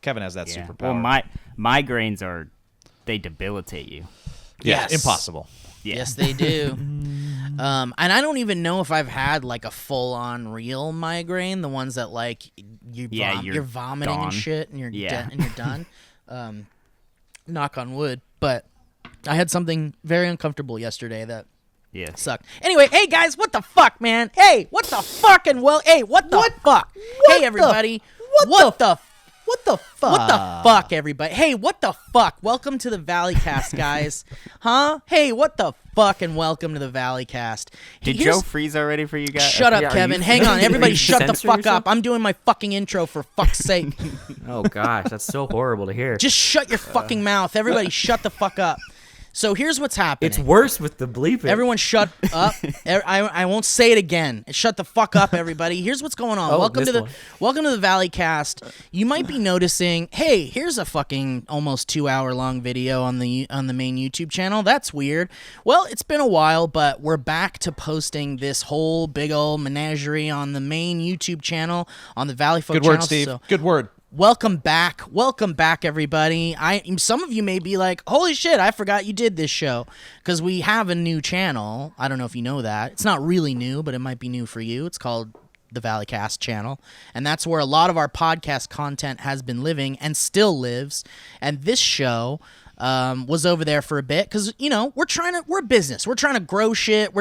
Kevin has that superpower. Well, migraines they debilitate you. Yeah, Yes. impossible. Yeah. Yes, they do. And I don't even know if I've had like a full-on real migraine, the ones that like you're vomiting gone. and shit, and you're Yeah. and you're done. Knock on wood. But I had something very uncomfortable yesterday that sucked. Anyway, hey guys, what the fuck, man? Hey, what the fucking hey, what the fuck? Hey everybody, what the fuck, everybody? Hey, what the fuck? Welcome to the Valleycast, guys. Huh? Hey, what the fuck, and welcome to the Valleycast. Did Joe freeze already for you guys? Shut up, Kevin. Hang on. Everybody shut the fuck yourself? up. I'm doing my fucking intro, for fuck's sake. Oh gosh, that's so horrible to hear. Just shut your fucking mouth. Everybody shut the fuck up. So here's what's happening. It's worse with the bleeping. Everyone shut up. I won't say it again. Shut the fuck up, everybody. Here's what's going on. Oh, welcome to this the one. welcome to the Valleycast. You might be noticing, hey, here's a fucking almost 2-hour long video on the main YouTube channel. That's weird. Well, it's been a while, but we're back to posting this whole big old menagerie on the main YouTube channel, on the Valleyfolk Good channel. word, Steve. So, Good word. welcome back, everybody. Some of you may be like, holy shit, I forgot you did this show, because we have a new channel. I don't know if you know that. It's not really new, but it might be new for you. It's called the Valleycast channel, and that's where a lot of our podcast content has been living and still lives. And this show was over there for a bit because, you know, we're a business. We're trying to grow shit.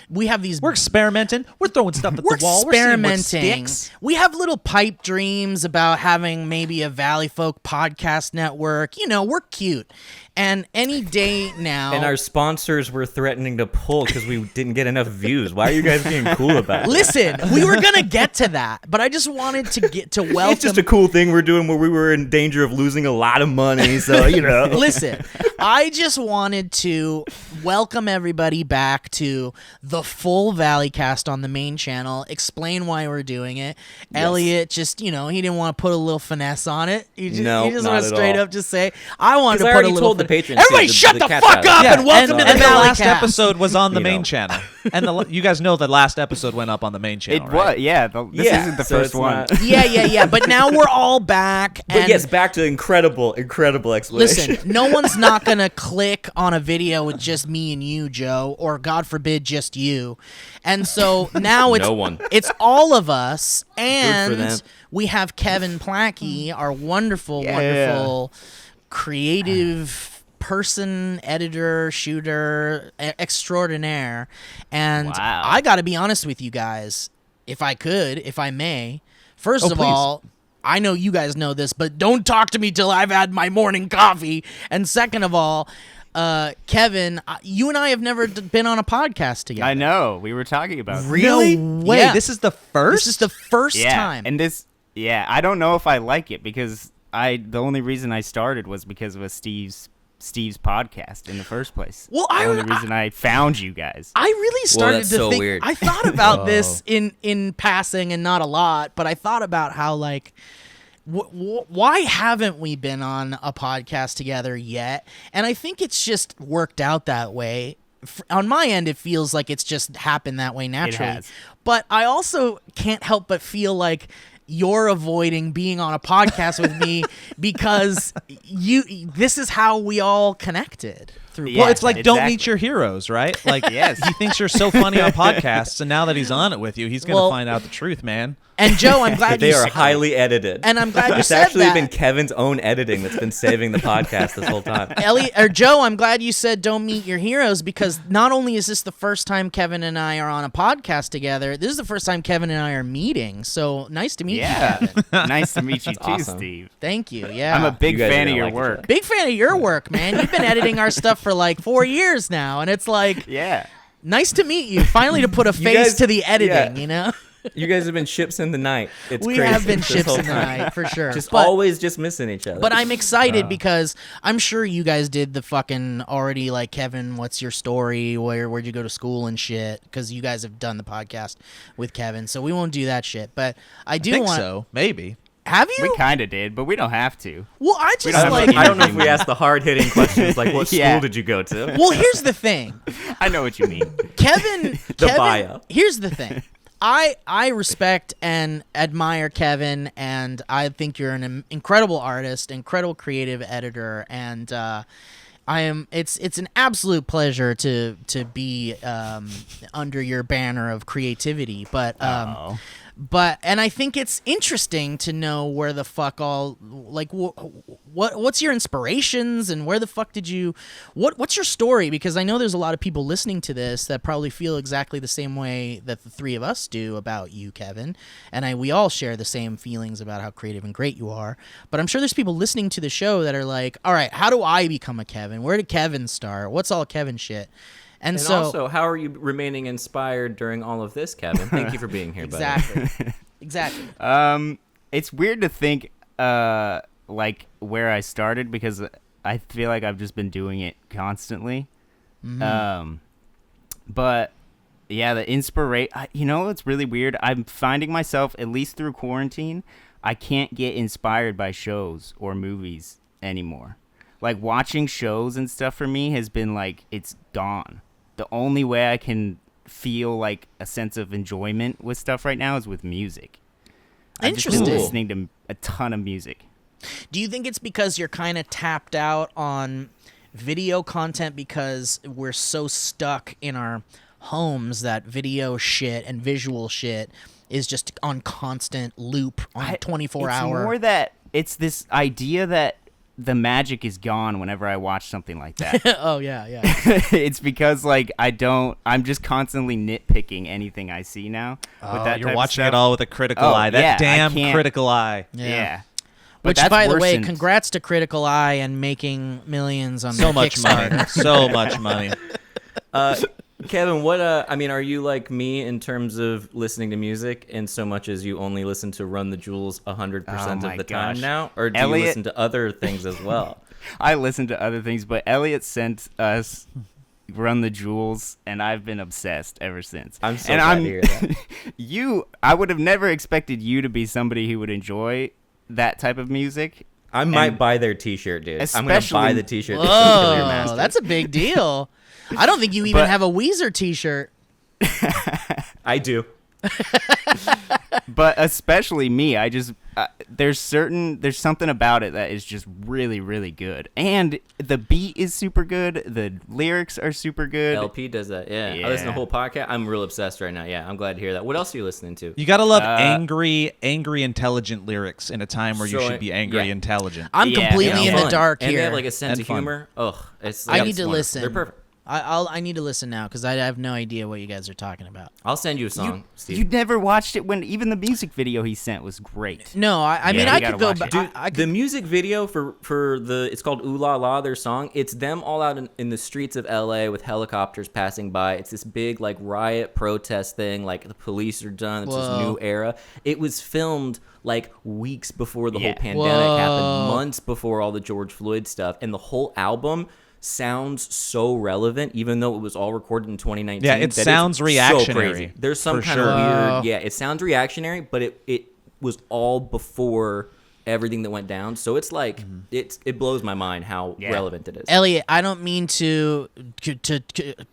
We have these. We're experimenting. We're throwing stuff at We're the wall. We're seeing what experimenting. sticks. We have little pipe dreams about having maybe a Valleyfolk podcast network. You know, we're cute. And any day now. And our sponsors were threatening to pull because we didn't get enough views. Why are you guys being cool about it? Listen, we were going to get to that, but I just wanted to get to welcome. It's just a cool thing we're doing where we were in danger of losing a lot of money. So, you know. Listen, I just wanted to welcome everybody back to the full Valleycast on the main channel, explain why we're doing it. Yes. Elliot just, you know, he didn't want to put a little finesse on it. He just No, want not to at straight all. up just say, I wanted to I put a already little told the patrons, Everybody the shut the cat's fuck out. up Yeah, and welcome to the and the last Valleycast. episode was on the You main know. channel, and you guys know the last episode went up on the main channel. Right? This isn't the so first it's one. not- Yeah. But now we're all back. But And yes, back to incredible explanation. listen, no one's not going to click on a video with just me and you, Joe, or God forbid, just you. And so now No one. it's all of us, for and them. we have KEVIN PLACHY, our wonderful, Yeah. wonderful creative person, editor, shooter extraordinaire. And Wow. I got to be honest with you guys, if I may. First Oh, of please. all, I know you guys know this, but don't talk to me till I've had my morning coffee. And second of all, Kevin, you and I have never been on a podcast together. I know. We were talking about it. Really? No Wait, yeah. this is the first? This is the first Yeah, time. and I don't know if I like it because the only reason I started was because of Steve's podcast in the first place. Well, the only reason I found you guys. I really started that's to so think. weird. I thought about this in passing and not a lot, but I thought about how like. Why haven't we been on a podcast together yet? And I think it's just worked out that way. On my end, it feels like it's just happened that way naturally. has. But I also can't help but feel like you're avoiding being on a podcast with me because this is how we all connected through. Yeah. Well, it's like don't exactly. meet your heroes, right? Like, Yes. he thinks you're so funny on podcasts, and now that he's on it with you, he's going to Well- find out the truth, man. And Joe, I'm glad They you are said- highly edited. And I'm glad you it's said actually that. been Kevin's own editing that's been saving the podcast this whole time. Ellie or Joe, I'm glad you said don't meet your heroes, because not only is this the first time Kevin and I are on a podcast together, this is the first time Kevin and I are meeting. So nice to meet you, Kevin. Nice to meet you too, awesome. Steve. Thank you. Yeah. I'm a big You guys are fan of gonna your like each work. other. big fan of your work, man. You've been editing our stuff for like 4 years now, and it's like Yeah. nice to meet you. Finally to put a face guys- to the editing, yeah. you know? You guys have been ships in the night. It's We crazy have been this ships whole in the time. night for sure. Just But- always just missing each other. But I'm excited because I'm sure you guys did the fucking already, like, Kevin, what's your story? Where'd you go to school and shit? Because you guys have done the podcast with Kevin, so we won't do that shit. But I do I think want. so. Maybe. Have you? We kind of did, but we don't have to. Well, I just don't have like. to- I don't know if we asked the hard hitting questions like what Yeah. school did you go to? Well, here's the thing, I know what you mean. Kevin. The Kevin bio. Here's the thing. I respect and admire Kevin, and I think you're an incredible artist, incredible creative editor, and it's an absolute pleasure to be under your banner of creativity. But I think it's interesting to know where the fuck all like what's your inspirations and where the fuck did you what's your story, because I know there's a lot of people listening to this that probably feel exactly the same way that the three of us do about you, Kevin, and we all share the same feelings about how creative and great you are. But I'm sure there's people listening to the show that are like, all right, how do I become a Kevin? Where did Kevin start? What's all Kevin shit? And so, also, how are you remaining inspired during all of this, Kevin? Thank you for being here, buddy. Exactly. It's weird to think like where I started, because I feel like I've just been doing it constantly. Mm-hmm. But yeah, the inspiration. It's really weird. I'm finding myself, at least through quarantine, I can't get inspired by shows or movies anymore. Like, watching shows and stuff for me has been like, it's gone. The only way I can feel like a sense of enjoyment with stuff right now is with music. I've just been listening to a ton of music. Do you think it's because you're kind of tapped out on video content because we're so stuck in our homes that video shit and visual shit is just on constant loop on 24-hour? It's more that it's this idea that the magic is gone whenever I watch something like that. Oh, yeah. It's because, like, I'm just constantly nitpicking anything I see now. Oh, with that you're type of watching stuff. it all with a critical eye. That damn critical eye. Yeah. But Which, that's by the way, worsened. congrats to Critical Eye and making millions on So their much Kickstarter. money. So much money. Kevin, what are you like me in terms of listening to music, in so much as you only listen to Run the Jewels 100% Oh of my the time gosh. now, or do Elliot- you listen to other things as well? I listen to other things, but Elliot sent us Run the Jewels, and I've been obsessed ever since. I'm so glad to hear that. I would have never expected you to be somebody who would enjoy that type of music. I might buy their T-shirt, dude. I'm gonna Especially- buy the T-shirt. that says Kill Your Whoa, Master. that's a big deal. I don't think you even But- have a Weezer T-shirt. I do. But especially me, I just there's something about it that is just really, really good, and the beat is super good. The lyrics are super good. LP does that. Yeah. I listen to the whole podcast. I'm real obsessed right now. Yeah, I'm glad to hear that. What else are you listening to? You gotta love angry, intelligent lyrics in a time where you So, should be angry, yeah. intelligent. I'm Yeah, completely yeah. in the Fun. dark and here. they have like a sense And of fun. humor. Ugh, it's. I yeah, need it's to wonderful. listen. They're perfect. I need to listen now because I have no idea what you guys are talking about. I'll send you a song, Steve. You never watched it when even the music video he sent was great. No, I mean you I gotta could go watch back. it. I could, The music video for the it's called Ooh La La, their song. It's them all out in the streets of LA with helicopters passing by. It's this big like riot protest thing. Like the police are done. It's this Whoa. new era. It was filmed like weeks before the whole Yeah. pandemic Whoa. happened, months before all the George Floyd stuff, and the whole album sounds so relevant, even though it was all recorded in 2019. Yeah, it that sounds it's reactionary, So crazy. There's some for kind sure. of Whoa. weird. Yeah, it sounds reactionary, but it was all before everything that went down. So it's like it blows my mind how relevant it is. Elliot, I don't mean to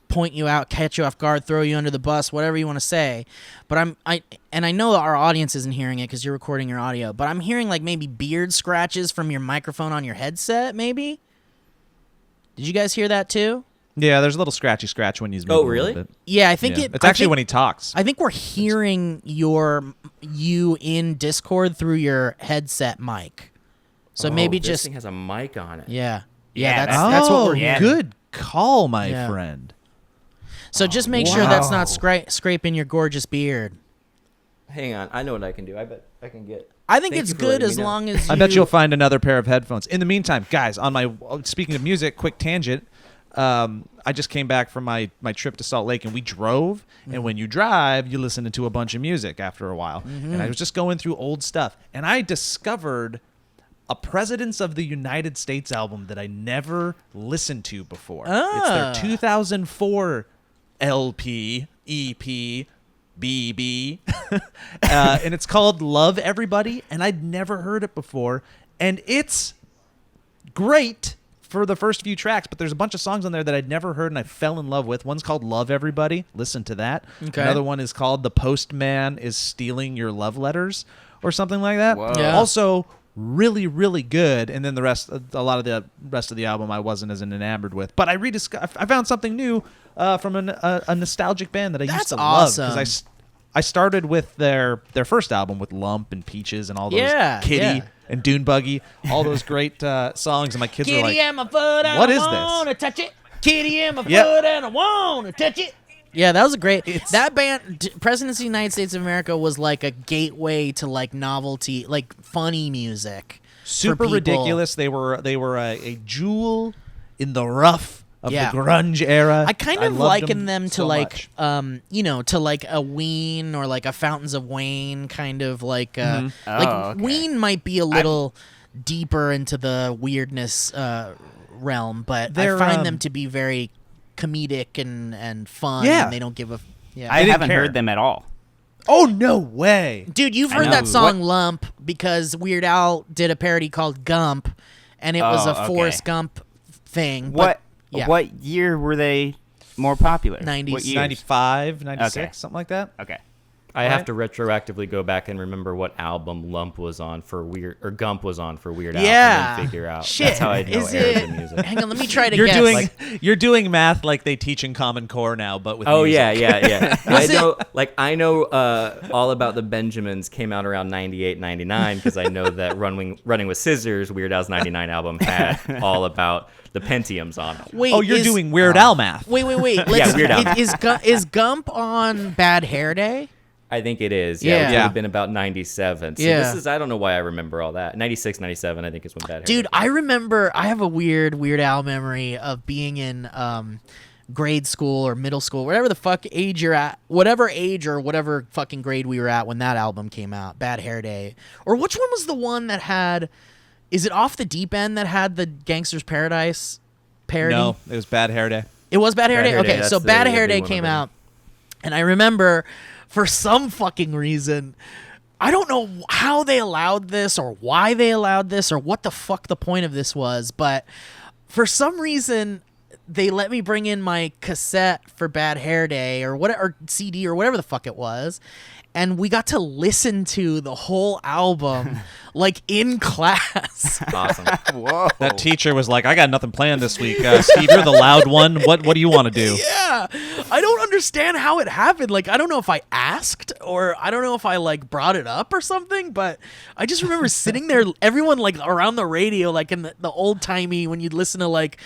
point you out, catch you off guard, throw you under the bus, whatever you want to say, but I know our audience isn't hearing it because you're recording your audio, but I'm hearing like maybe beard scratches from your microphone on your headset, maybe. Did you guys hear that too? Yeah, there's a little scratchy scratch when he's moving. Oh, a really? little bit. Yeah, I think Yeah. it. It's actually when he talks. I think we're hearing you in Discord through your headset mic. So maybe this just thing has a mic on it. yeah. Yeah, That's what we're yeah. hearing. Good call, my Yeah. friend. So just make sure that's not Wow. scraping your gorgeous beard. Hang on, I know what I can do. I bet I can get. I think Thank it's you for good letting as me know. long as I bet you'll find another pair of headphones. In the meantime, guys, on my speaking of music, quick tangent. I just came back from my trip to Salt Lake, and we drove. And when you drive, you listen to a bunch of music after a while. And I was just going through old stuff, and I discovered a Presidents of the United States album that I never listened to before. It's their 2004 LP, EP, BB, and it's called Love Everybody, and I'd never heard it before, and it's great for the first few tracks, but there's a bunch of songs on there that I'd never heard and I fell in love with. One's called Love Everybody. Listen to that. Okay. Another one is called The Postman is Stealing Your Love Letters or something like that. Whoa. Yeah. Also really, really good. And then a lot of the rest of the album I wasn't as enamored with. But I found something new from a nostalgic band that I used That's to love. awesome. Because I started with their first album with Lump and Peaches and all those Kitty yeah. and Dune Buggy, all those great songs. And my kids were like, and my foot, what is this? wanna touch it. Kitty and my Yep. foot, and I wanna touch it. Yeah, that was a great. That band, Presidency of the United States of America, was like a gateway to like novelty, like funny music. for super people. ridiculous. They were a jewel in the rough of Yeah. the grunge era. I kind of loved liken them to so like, much. to like a Ween or like a Fountains of Wayne kind of like, like Oh, okay. Ween might be a little deeper into the weirdness realm, but They're, I find them to be very comedic and fun. Yeah. And they don't give a. Yeah. I didn't haven't care. heard them at all. Oh no way! Dude, you've I heard know. that song Lump because Weird Al did a parody called Gump, and it was Oh, a Forrest okay. Gump thing. What yeah. what year were they more popular? 90s. What years? 95, 96, Okay. something like that. Okay. I have to retroactively go back and remember what album Lump was on for Gump was on for Weird Al, Yeah. and then figure out. Shit. That's how I know Is eras it? of music. Hang on, let me try to You're guess. doing you're doing math like they teach in Common Core now, but with Oh music. yeah. I know all about the Benjamins came out around 98, 99 because I know that Running with Scissors, Weird Al's 99 album had all about the Pentiums on it. Wait, Oh, you're is- doing Weird Al math. Wait. Let's, Weird Al. is Gump on Bad Hair Day? I think it is. Yeah. Yeah, it would Yeah. have been about 97. See, Yeah. I don't know why I remember all that. 96, 97, I think is when Bad Hair Dude, Day. I remember I have a Weird Al memory of being in grade school or middle school, whatever the fuck age you're at, whatever age or whatever fucking grade we were at when that album came out, Bad Hair Day. Or which one was the one that had, is it Off the Deep End that had the Gangster's Paradise parody? No, it was Bad Hair Day. It was Bad Hair Bad Day? Hair Day, Okay, that's so the Bad Hair big Day one came of them. out, and I remember for some fucking reason, I don't know how they allowed this or why they allowed this or what the fuck the point of this was, but for some reason they let me bring in my cassette for Bad Hair Day or whatever, or CD or whatever the fuck it was, and we got to listen to the whole album like in class. Awesome. Whoa. That teacher was like, "I got nothing planned this week. Steve, you're the loud one. What do you want to do?" Yeah, I don't understand how it happened. Like, I don't know if I asked or I don't know if I like brought it up or something, but I just remember sitting there, everyone like around the radio, like in the old timey when you'd listen to like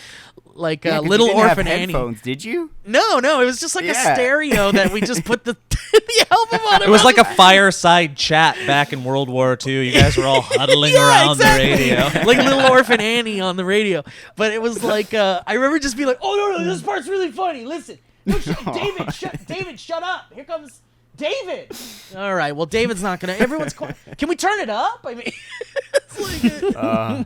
Yeah, 'cause you Little didn't have Orphan Annie. headphones, did you? No, it was just like a Yeah. stereo that we just put the the album on. It was like a fireside chat back in World War II. You guys were all huddling around exactly. the radio. like Little Orphan Annie on the radio. But it was like I remember just being like, "Oh no, this part's really funny. Listen, no, David, shut up. Here comes David." All right, well, David's not gonna. Everyone's quiet. Can we turn it up? I mean, it's like,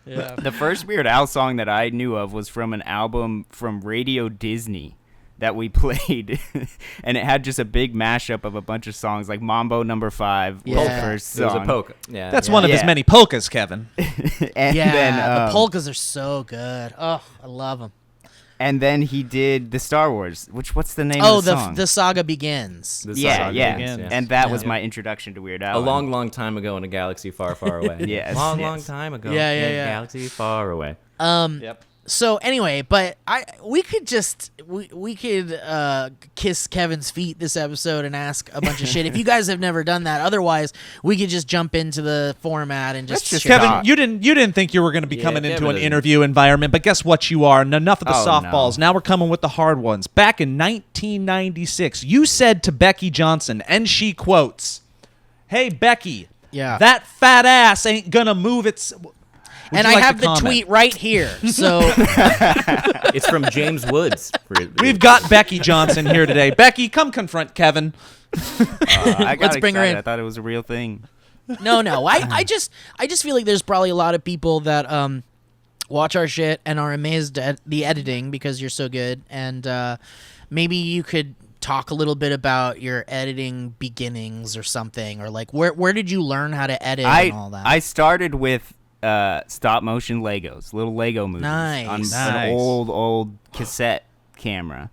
yeah. The first Weird Al song that I knew of was from an album from Radio Disney that we played, and it had just a big mashup of a bunch of songs, like Mambo No. 5 was Yeah. the first It was song. a polka. Yeah. That's yeah. one of his Yeah. many polkas, Kevin. And Yeah, then, the polkas are so good. Oh, I love them. and then he did the Star Wars, what's the name Oh, of the song? the saga begins. The yeah, saga yeah. begins, And that was Yeah. my introduction to Weird Al. a long time ago in a galaxy far, far away. Yes, long yes. time ago. Yeah, in yeah, a yeah. galaxy far away. Yep. So anyway, but we could just we could kiss Kevin's feet this episode and ask a bunch of shit. If you guys have never done that, otherwise we could just jump into the format and just, Let's just shit Kevin, talk. you didn't think you were going to be Yeah, coming into Kevin an doesn't. interview environment, but guess what you are? And enough of the Oh, softballs. no. Now we're coming with the hard ones. Back in 1996, you said to Becky Johnson, and she quotes, "Hey Becky, Yeah. that fat ass ain't gonna move its." Would And you I like have to the comment? tweet right here. So It's from James Woods. We've got Becky Johnson here today. Becky, come confront Kevin. I got Let's bring her excited. in. I thought it was a real thing. no. I just feel like there's probably a lot of people that watch our shit and are amazed at the editing because you're so good. And maybe you could talk a little bit about your editing beginnings or something, or like where did you learn how to edit and all that? I started with stop motion Legos, little Lego movies on Nice. an old cassette camera.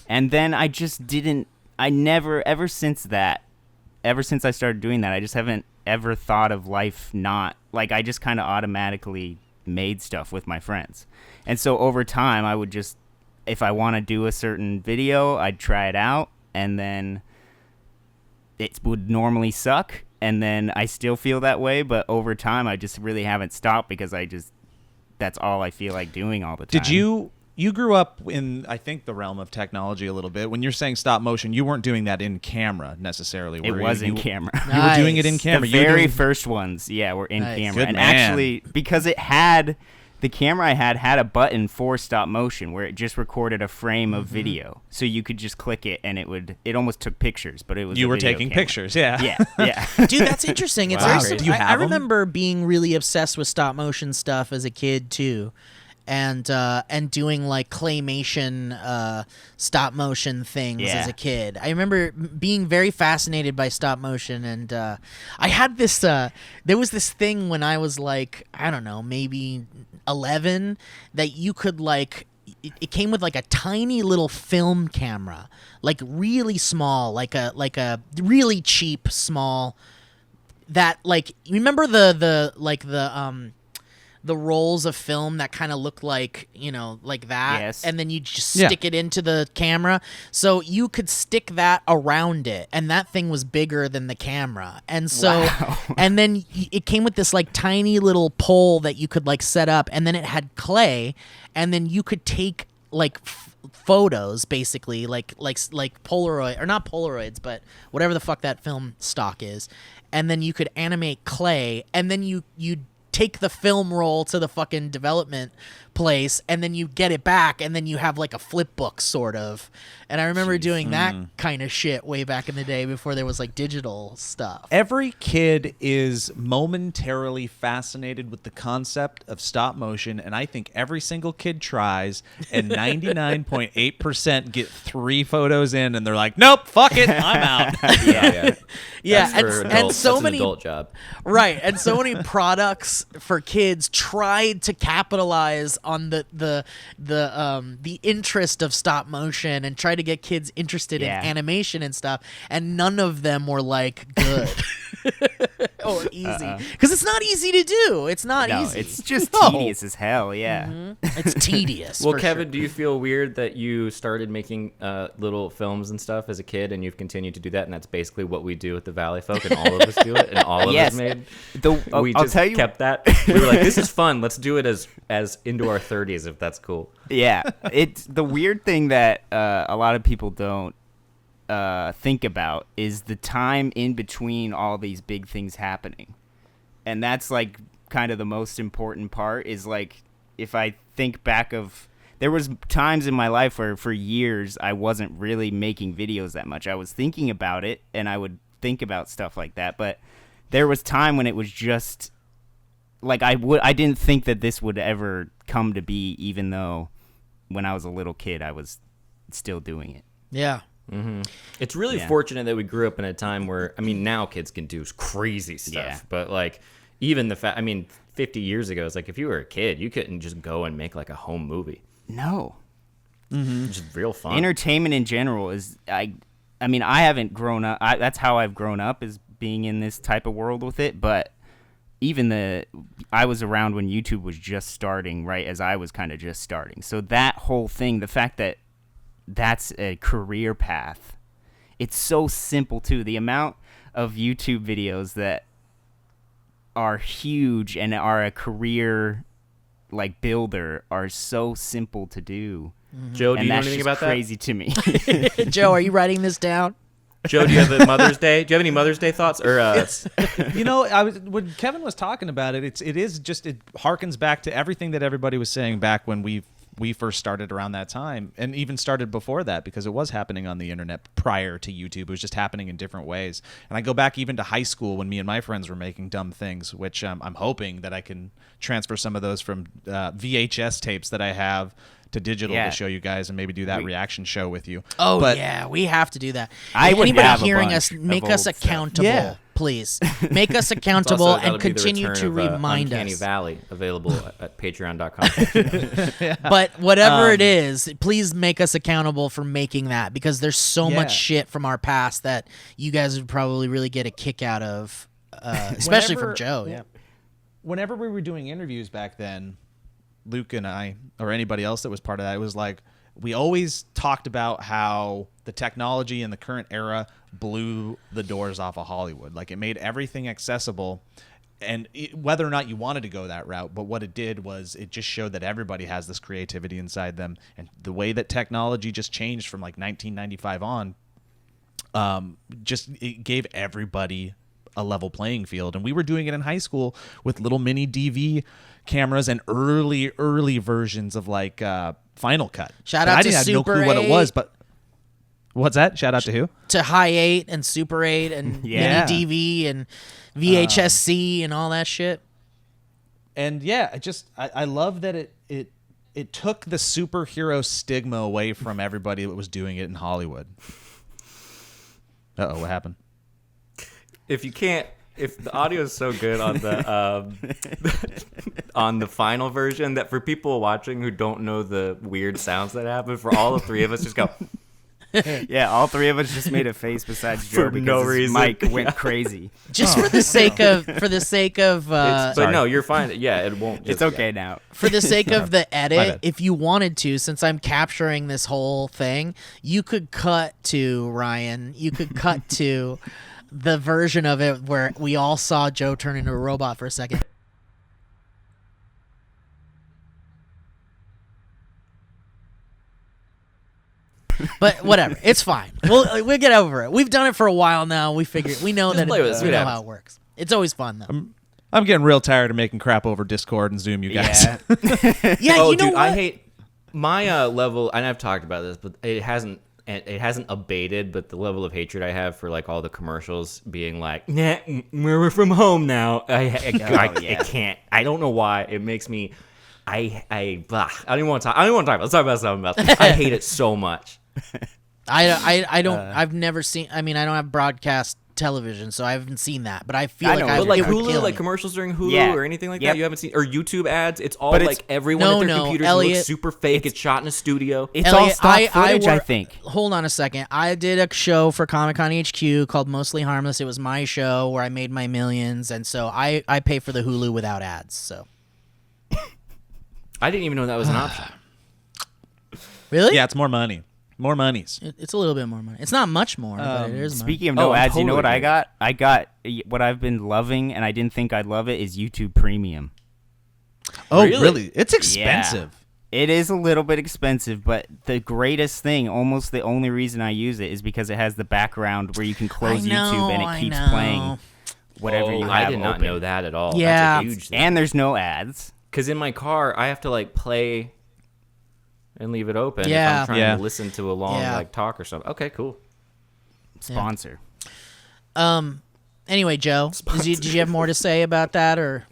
And then I just didn't, ever since I started doing that, I just haven't ever thought of life not, like I just kind of automatically made stuff with my friends. And so over time, I would just, if I want to do a certain video, I'd try it out, and then it would normally suck, and then I still feel that way, but over time, I just really haven't stopped because that's all I feel like doing all the time. Did you grew up in, I think, the realm of technology a little bit. When you're saying stop motion, you weren't doing that in camera necessarily. It was in camera. You were doing it in camera. The very first ones, were in Nice. camera. Good and man. actually, because the camera I had a button for stop motion where it just recorded a frame of video. So you could just click it and it almost took pictures, but it was You a were video taking camera. pictures, yeah. Yeah. Dude, that's interesting. It's Wow. very, Do you I have 'em? remember being really obsessed with stop motion stuff as a kid too, and doing like claymation stop motion things Yeah. as a kid. I remember being very fascinated by stop motion, and I had this. There was this thing when I was like, I don't know, maybe 11, that you could like. It came with like a tiny little film camera, like really small, like a really cheap small. That like, you remember the rolls of film that kind of look like, like that, Yes. and then you just Yeah. stick it into the camera, so you could stick that around it, and that thing was bigger than the camera, and so Wow. and then it came with this like tiny little pole that you could like set up, and then it had clay, and then you could take like photos, basically like Polaroid, or not Polaroids, but whatever the fuck that film stock is, and then you could animate clay, and then you take the film roll to the fucking development place, and then you get it back, and then you have like a flip book sort of. And I remember doing that kind of shit way back in the day before there was like digital stuff. Every kid is momentarily fascinated with the concept of stop motion, and I think every single kid tries, and 99.8% get 3 photos in, and they're like, nope, fuck it, I'm out. Yeah, That's for adults. and so That's many an adult job. right, and so many products for kids tried to capitalize on the interest of stop motion and try to get kids interested in Yeah. animation and stuff, and none of them were like good or easy, because it's not easy to do. It's not No, easy. it's just No. tedious as hell, yeah. It's tedious. Well, for Kevin, sure. do you feel weird that you started making little films and stuff as a kid, and you've continued to do that, and that's basically what we do at the Valleyfolk, and all of us do it, and all of Yes. us made? I'll just tell you- kept that. We were like, this is fun. Let's do it as into our 30s, if that's cool. Yeah, it's the weird thing that a lot of people don't think about is the time in between all these big things happening, and that's like kind of the most important part. Is like, if I think back of, there was times in my life where for years I wasn't really making videos that much. I was thinking about it, and I would think about stuff like that, but there was time when it was just like I didn't think that this would ever come to be, even though when I was a little kid I was still doing it. Yeah. It's really Yeah. fortunate that we grew up in a time where, I mean, now kids can do crazy stuff, Yeah. but like, even the fact, I mean, 50 years ago, it's like, if you were a kid, you couldn't just go and make like a home movie. No. It's just real fun. Entertainment in general is, I mean, I haven't grown up. That's how I've grown up, is being in this type of world with it. But even I was around when YouTube was just starting, right as I was kind of just starting. So that whole thing, the fact that that's a career path, it's so simple too. The amount of YouTube videos that are huge and are a career like builder are so simple to do. Joe, do And you know that's anything just about crazy to me. Joe, are you writing this down? that? Joe, do you have a Mother's Day? Do you have any Mother's Day thoughts? Or When Kevin was talking about it, it harkens back to everything that everybody was saying back when we first started around that time, and even started before that, because it was happening on the internet prior to YouTube. It was just happening in different ways. And I go back even to high school when me and my friends were making dumb things, which I'm hoping that I can transfer some of those from VHS tapes that I have to digital Yeah. to show you guys, and maybe do that reaction show with you. Oh, But yeah, we have to do that. I would Anybody have a hearing bunch us, make of us old stuff. accountable. Yeah. please. Make us It's accountable also, that'll and be the continue return to of, remind Uncanny us. Valley, available at patreon.com. But whatever it is, please make us accountable for making that, because there's so Yeah. much shit from our past that you guys would probably really get a kick out of, especially from Joe. Yeah. Whenever we were doing interviews back then, Luke and I, or anybody else that was part of that, it was like we always talked about how the technology in the current era blew the doors off of Hollywood. Like, it made everything accessible, and whether or not you wanted to go that route, but what it did was it just showed that everybody has this creativity inside them, and the way that technology just changed from like 1995 on, just it gave everybody a level playing field. And we were doing it in high school with little mini DV cameras and early versions of like Final Cut. Shout But out I to didn't have no Super clue what it 8. was, but what's that? Shout out to who? To High 8 and Super 8 and Yeah. Mini DV and VHS-C and all that shit. And yeah, I love that it took the superhero stigma away from everybody that was doing it in Hollywood. Uh-oh, what happened? If the audio is so good on the on the final version, that for people watching who don't know the weird sounds that happen, for all the three of us just go Yeah, all three of us just made a face besides Joe For because no his reason. mic went crazy. Just for the sake of but Sorry. no, you're fine. Yeah, it won't. It's okay now. for the sake of the My edit, bad. if you wanted to, since I'm capturing this whole thing, you could cut to Ryan. You could cut to the version of it where we all saw Joe turn into a robot for a second. But whatever, it's fine. We'll get over it. We've done it for a while now. We know that play with us. we It know happens. how it works. It's always fun though. I'm getting real tired of making crap over Discord and Zoom, you guys. Yeah. Yeah, Oh, you know dude, what? I hate my level, and I've talked about this, but it hasn't abated. But the level of hatred I have for like all the commercials being like, "Nah, we're from home now." I can't. I don't know why. It makes me. I don't even want to talk. I don't want to talk about. Let's talk about something else. I hate it so much. I don't. I've never seen. I mean, I don't have broadcast television, so I haven't seen that. But I feel I like know, I But like it would Hulu, kill like me. commercials during Hulu Yeah. or anything like Yep. that, you haven't seen, or YouTube ads. It's all But like everyone No, at their no, computers Elliot, looks super fake. It's shot in a studio. It's all Elliot, stock footage, I work- think. Hold on a second. I did a show for Comic Con HQ called Mostly Harmless. It was my show where I made my millions, and so I pay for the Hulu without ads. So I didn't even know that was an option. really, Yeah, it's more money. More monies. it's a little bit more money. It's not much more, but it is. Speaking of Oh, no I'm ads, you know what totally I got? I got what I've been loving, and I didn't think I'd love it, is YouTube Premium. Oh, Really? really? It's expensive. It is a little bit expensive, but the greatest thing, almost the only reason I use it, is because it has the background where you can close YouTube and it keeps playing whatever you have I did not open. know that at all. Yeah. That's a huge thing. And there's no ads. Because in my car, I have to like play and leave it open if Yeah. I'm trying Yeah. to listen to a long Yeah. like talk or something. Okay, cool. Sponsor. Anyway, Joe, did you have more to say about that, or?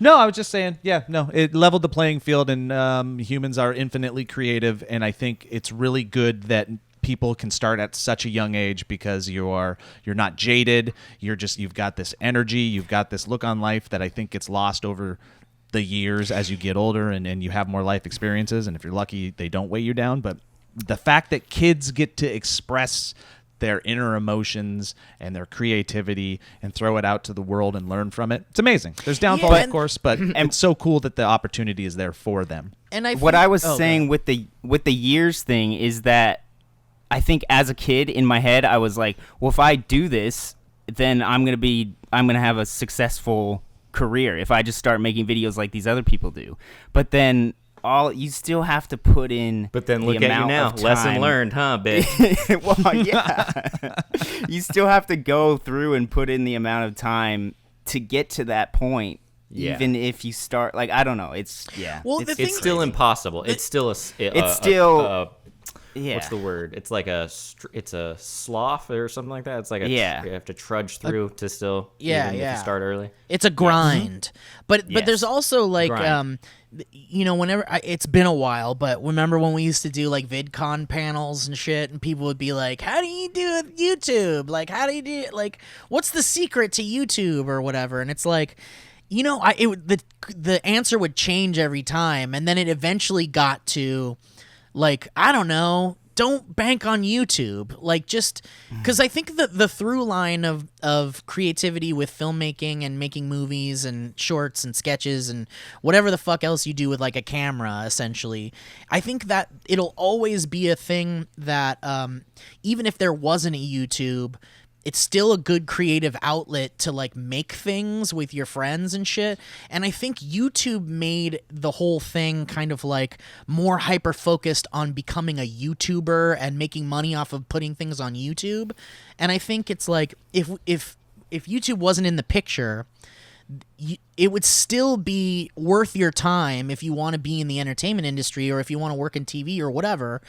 No, I was just saying, yeah, no, it leveled the playing field, and humans are infinitely creative, and I think it's really good that people can start at such a young age because you're not jaded, you've got this energy, you've got this look on life that I think gets lost over the years as you get older and you have more life experiences, and if you're lucky, they don't weigh you down. But the fact that kids get to express their inner emotions and their creativity and throw it out to the world and learn from it, it's amazing. There's downfalls, Yeah, of course, but it's so cool that the opportunity is there for them. And What I was oh, saying with the years thing is that I think as a kid in my head I was like, well, if I do this, then I'm gonna have a successful career if I just start making videos like these other people do. But then you still have to put in. But then the look at you amount now. of Lesson time. learned, huh, bitch? Well, yeah. You still have to go through and put in the amount of time to get to that point. Yeah. Even if you start, like, I don't know. Well, it's, the thing- It's still impossible. It's still yeah. what's the word? It's like it's a sloth or something like that. It's like Yeah. you have to trudge through to still Yeah, even if yeah. you start early. It's a grind, but Yes. there's also like Grind. whenever it's been a while, but remember when we used to do like VidCon panels and shit, and people would be like, "How do you do YouTube? Like, how do you do like, what's the secret to YouTube or whatever?" And it's like, the answer would change every time, and then it eventually got to, like, I don't know. Don't bank on YouTube. Like, just because I think the through line of creativity with filmmaking and making movies and shorts and sketches and whatever the fuck else you do with like a camera, essentially, I think that it'll always be a thing that even if there wasn't a YouTube, it's still a good creative outlet to like make things with your friends and shit. And I think YouTube made the whole thing kind of like more hyper focused on becoming a YouTuber and making money off of putting things on YouTube. And I think it's like if YouTube wasn't in the picture, it would still be worth your time if you want to be in the entertainment industry or if you want to work in TV or whatever,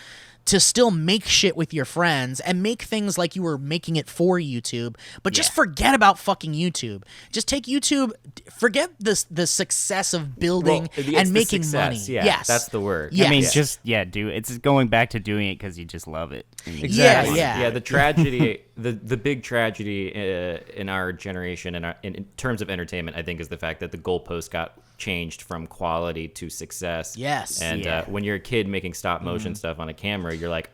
to still make shit with your friends and make things like you were making it for YouTube, but just forget about fucking YouTube. Just take YouTube, forget the success of building and making money. Yeah, yes, that's the word. Yes. I mean, just do it. It's going back to doing it because you just love it. Exactly. Yeah. The tragedy, the big tragedy in our generation and in terms of entertainment, I think, is the fact that the goalpost got changed from quality to success. Yes. And when you're a kid making stop motion stuff on a camera, you're like,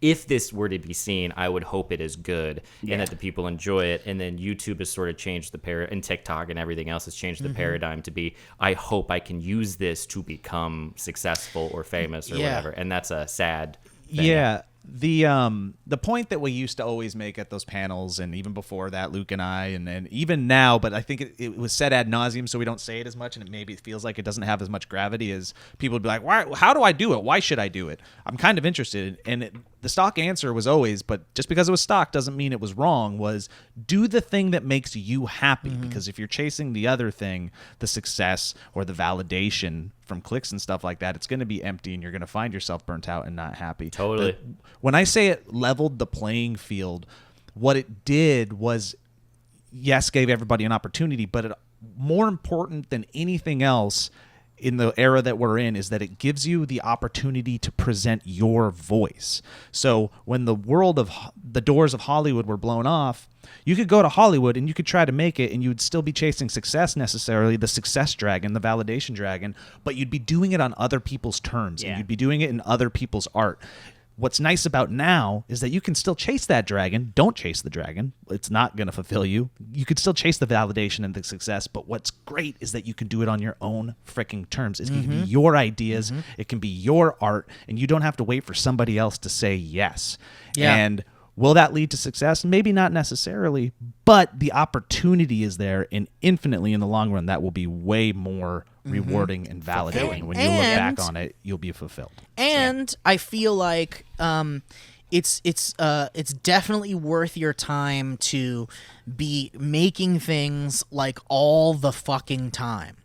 if this were to be seen, I would hope it is good and that the people enjoy it. And then YouTube has sort of changed and TikTok and everything else has changed the paradigm to be, I hope I can use this to become successful or famous or whatever. And that's a sad thing. Yeah. The point that we used to always make at those panels, and even before that, Luke and I, and even now, but I think it was said ad nauseum, so we don't say it as much, and it feels like it doesn't have as much gravity as people would be like, "Why? How do I do it? Why should I do it? I'm kind of interested." And the stock answer was always, but just because it was stock doesn't mean it was wrong, was do the thing that makes you happy. Because if you're chasing the other thing, the success or the validation from clicks and stuff like that, it's going to be empty and you're going to find yourself burnt out and not happy. Totally. When I say it leveled the playing field, what it did was, yes, gave everybody an opportunity, but more important than anything else in the era that we're in is that it gives you the opportunity to present your voice. So when the doors of Hollywood were blown off, you could go to Hollywood and you could try to make it and you would still be chasing success, necessarily the success dragon, the validation dragon, but you'd be doing it on other people's terms and you'd be doing it in other people's art. What's nice about now is that you can still chase that dragon. Don't chase the dragon. It's not going to fulfill you. You could still chase the validation and the success, but what's great is that you can do it on your own freaking terms. It can be your ideas. It can be your art, and you don't have to wait for somebody else to say yes. Yeah. And will that lead to success? Maybe not necessarily, but the opportunity is there, and infinitely in the long run, that will be way more rewarding and validating. When you look back on it, you'll be fulfilled. And I feel like it's definitely worth your time to be making things like all the fucking time.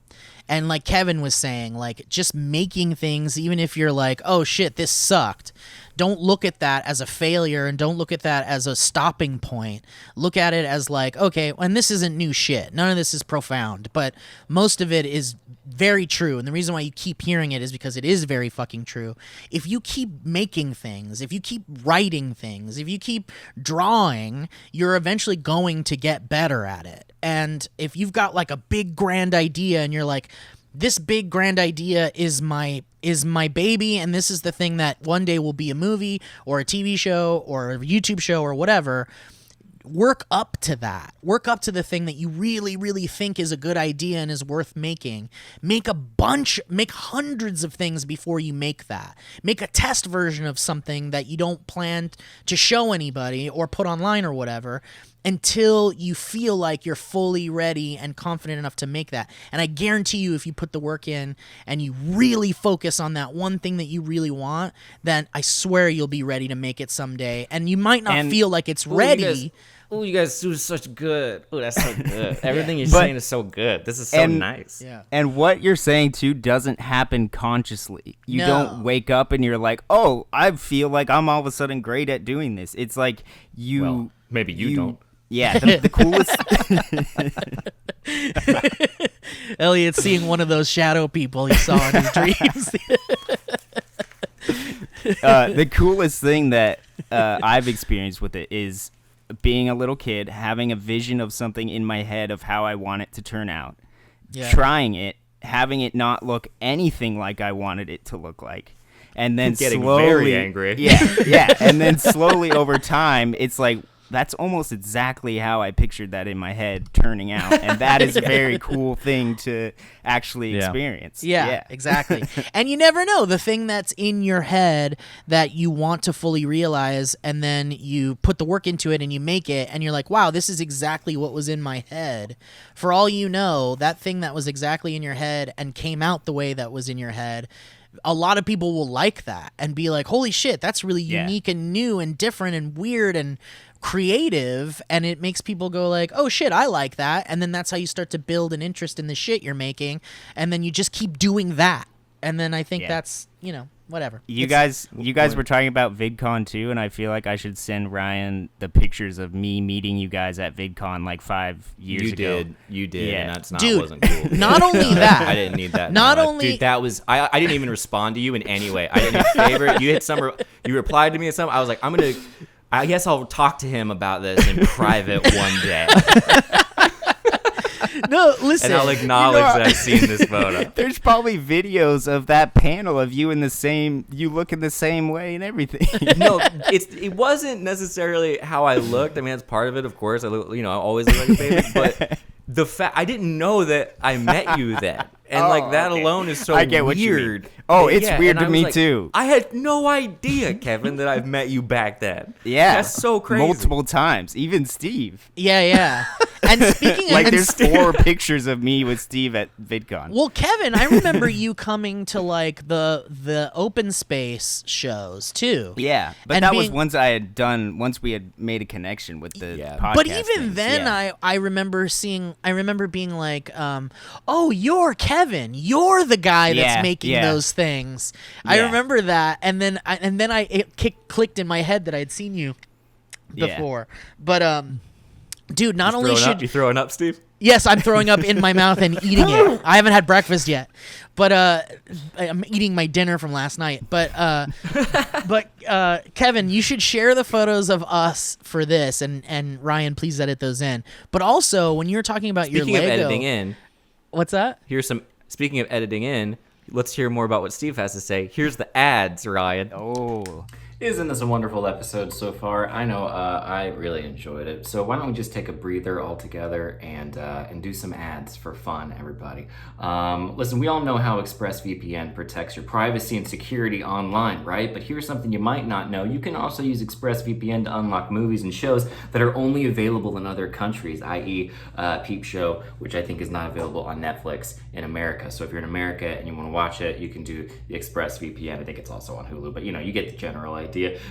And like Kevin was saying, like just making things, even if you're like, oh shit, this sucked. Don't look at that as a failure and don't look at that as a stopping point. Look at it as like, okay, and this isn't new shit. None of this is profound, but most of it is very true. And the reason why you keep hearing it is because it is very fucking true. If you keep making things, if you keep writing things, if you keep drawing, you're eventually going to get better at it. And if you've got like a big grand idea and you're like, this big grand idea is my baby, and this is the thing that one day will be a movie or a TV show or a YouTube show or whatever, work up to that. Work up to the thing that you really, really think is a good idea and is worth making. Make hundreds of things before you make that. Make a test version of something that you don't plan to show anybody or put online or whatever, until you feel like you're fully ready and confident enough to make that. And I guarantee you, if you put the work in and you really focus on that one thing that you really want, then I swear you'll be ready to make it someday. And you might not feel like it's ready. You guys do such good. Oh, that's so good. Everything you're saying is so good. This is so nice. Yeah. And what you're saying, too, doesn't happen consciously. You don't wake up and you're like, oh, I feel like I'm all of a sudden great at doing this. It's like Well, maybe you don't. Yeah, the coolest. Elliot's seeing one of those shadow people he saw in his dreams. The coolest thing that I've experienced with it is being a little kid, having a vision of something in my head of how I want it to turn out, trying it, having it not look anything like I wanted it to look like, and then Getting slowly, very angry. yeah, and then slowly over time, it's like, that's almost exactly how I pictured that in my head turning out. And that is a very cool thing to actually experience. Yeah, exactly. And you never know, the thing that's in your head that you want to fully realize, and then you put the work into it and you make it, and you're like, wow, this is exactly what was in my head. For all you know, that thing that was exactly in your head and came out the way that was in your head, a lot of people will like that and be like, holy shit, that's really unique and new and different and weird and creative, and it makes people go like, oh shit, I like that. And then that's how you start to build an interest in the shit you're making, and then you just keep doing that. And then I think that's, whatever. You guys were talking about VidCon too, and I feel like I should send Ryan the pictures of me meeting you guys at VidCon like 5 years ago. You did, Yeah. and that's not Dude, wasn't cool. not only that, I didn't need that. Not No, only- dude, that was I didn't even respond to you in any way. I didn't favor. You hit some. You replied to me at some. I was like, I guess I'll talk to him about this in private one day, no, listen. and I'll acknowledge that I've seen this photo. There's probably videos of that panel of you you looking the same way and everything. No, it wasn't necessarily how I looked. I mean, that's part of it, of course. I look, I always look like a baby, but the fact I didn't know that I met you then. And like that alone is so I get what you mean. weird. Oh, it's weird and to I was me like, too. I had no idea, Kevin, that I've met you back then. Yeah, That's so crazy. Multiple times, even Steve. Yeah. And speaking Like of, there's 4 pictures of me with Steve at VidCon. well, Kevin, I remember you coming to like the open space shows too. Yeah, but And that was being- once I had done. Once we had made a connection with the podcast. But even things, then, yeah. I remember being like, oh, you're Kevin. You're the guy that's Yeah, making yeah. those things. I Yeah. remember that, and then it clicked in my head that I'd seen you before. But dude, not only should You throwing up, Steve? yes, I'm throwing up in my mouth and eating it. I haven't had breakfast yet, but I'm eating my dinner from last night. But Kevin, you should share the photos of us for this, and Ryan, please edit those in. But also, when you're talking about Speaking your of Lego, editing in, what's that? Speaking of editing in, let's hear more about what Steve has to say. Here's the ads, Ryan. Oh, Isn't this a wonderful episode so far? I know I really enjoyed it. So why don't we just take a breather all together and do some ads for fun, everybody. Listen, we all know how ExpressVPN protects your privacy and security online, right? But here's something you might not know. You can also use ExpressVPN to unlock movies and shows that are only available in other countries, i.e. Peep Show, which I think is not available on Netflix in America. So if you're in America and you want to watch it, you can do the ExpressVPN. I think it's also on Hulu, but you get the general idea.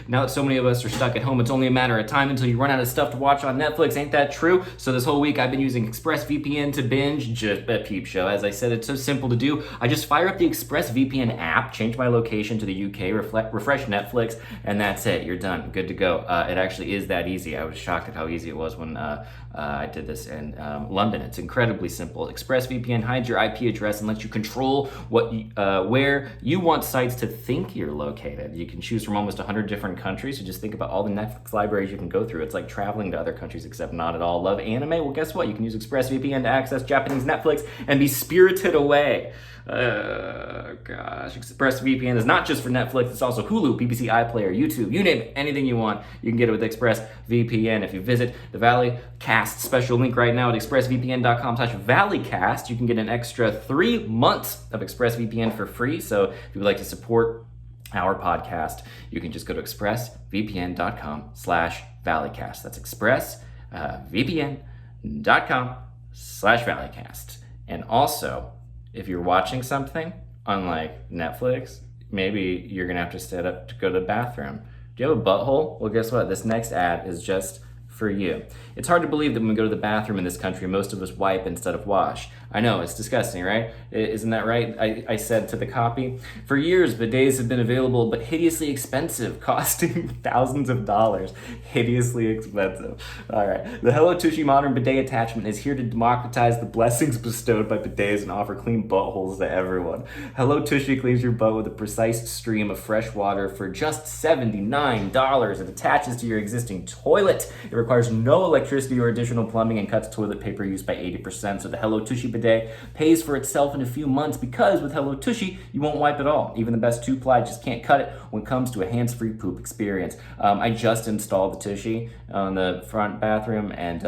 Now that so many of us are stuck at home, it's only a matter of time until you run out of stuff to watch on Netflix. Ain't that true? So this whole week I've been using ExpressVPN to binge just a Peep Show. As I said, it's so simple to do. I just fire up the ExpressVPN app, change my location to the UK, refresh Netflix, and that's it. You're done. Good to go. It actually is that easy. I was shocked at how easy it was when I did this in London. It's incredibly simple. ExpressVPN hides your IP address and lets you control where you want sites to think you're located. You can choose from almost 100 different countries, so just think about all the Netflix libraries you can go through. It's like traveling to other countries, except not at all. Love anime? Well, guess what? You can use ExpressVPN to access Japanese Netflix and be spirited away. Gosh, ExpressVPN is not just for Netflix, it's also Hulu, BBC iPlayer, YouTube, you name it, anything you want, you can get it with ExpressVPN. If you visit the Valleycast special link right now at expressvpn.com/Valleycast, you can get an extra 3 months of ExpressVPN for free. So if you would like to support our podcast, you can just go to expressvpn.com/Valleycast. That's expressvpn.com/Valleycast. And also, if you're watching something, unlike Netflix, maybe you're going to have to stand up to go to the bathroom. Do you have a butthole? Well, guess what? This next ad is just for you. It's hard to believe that when we go to the bathroom in this country, most of us wipe instead of wash. I know, it's disgusting, right? Isn't that right? I said to the copy. For years, bidets have been available, but hideously expensive, costing thousands of dollars. Hideously expensive. All right. The Hello Tushy Modern Bidet Attachment is here to democratize the blessings bestowed by bidets and offer clean buttholes to everyone. Hello Tushy cleans your butt with a precise stream of fresh water for just $79. It attaches to your existing toilet. It requires no electricity or additional plumbing and cuts toilet paper use by 80%. So the Hello Tushy bidet pays for itself in a few months because with Hello Tushy, you won't wipe at all. Even the best two-ply just can't cut it when it comes to a hands-free poop experience. I just installed the Tushy on the front bathroom, and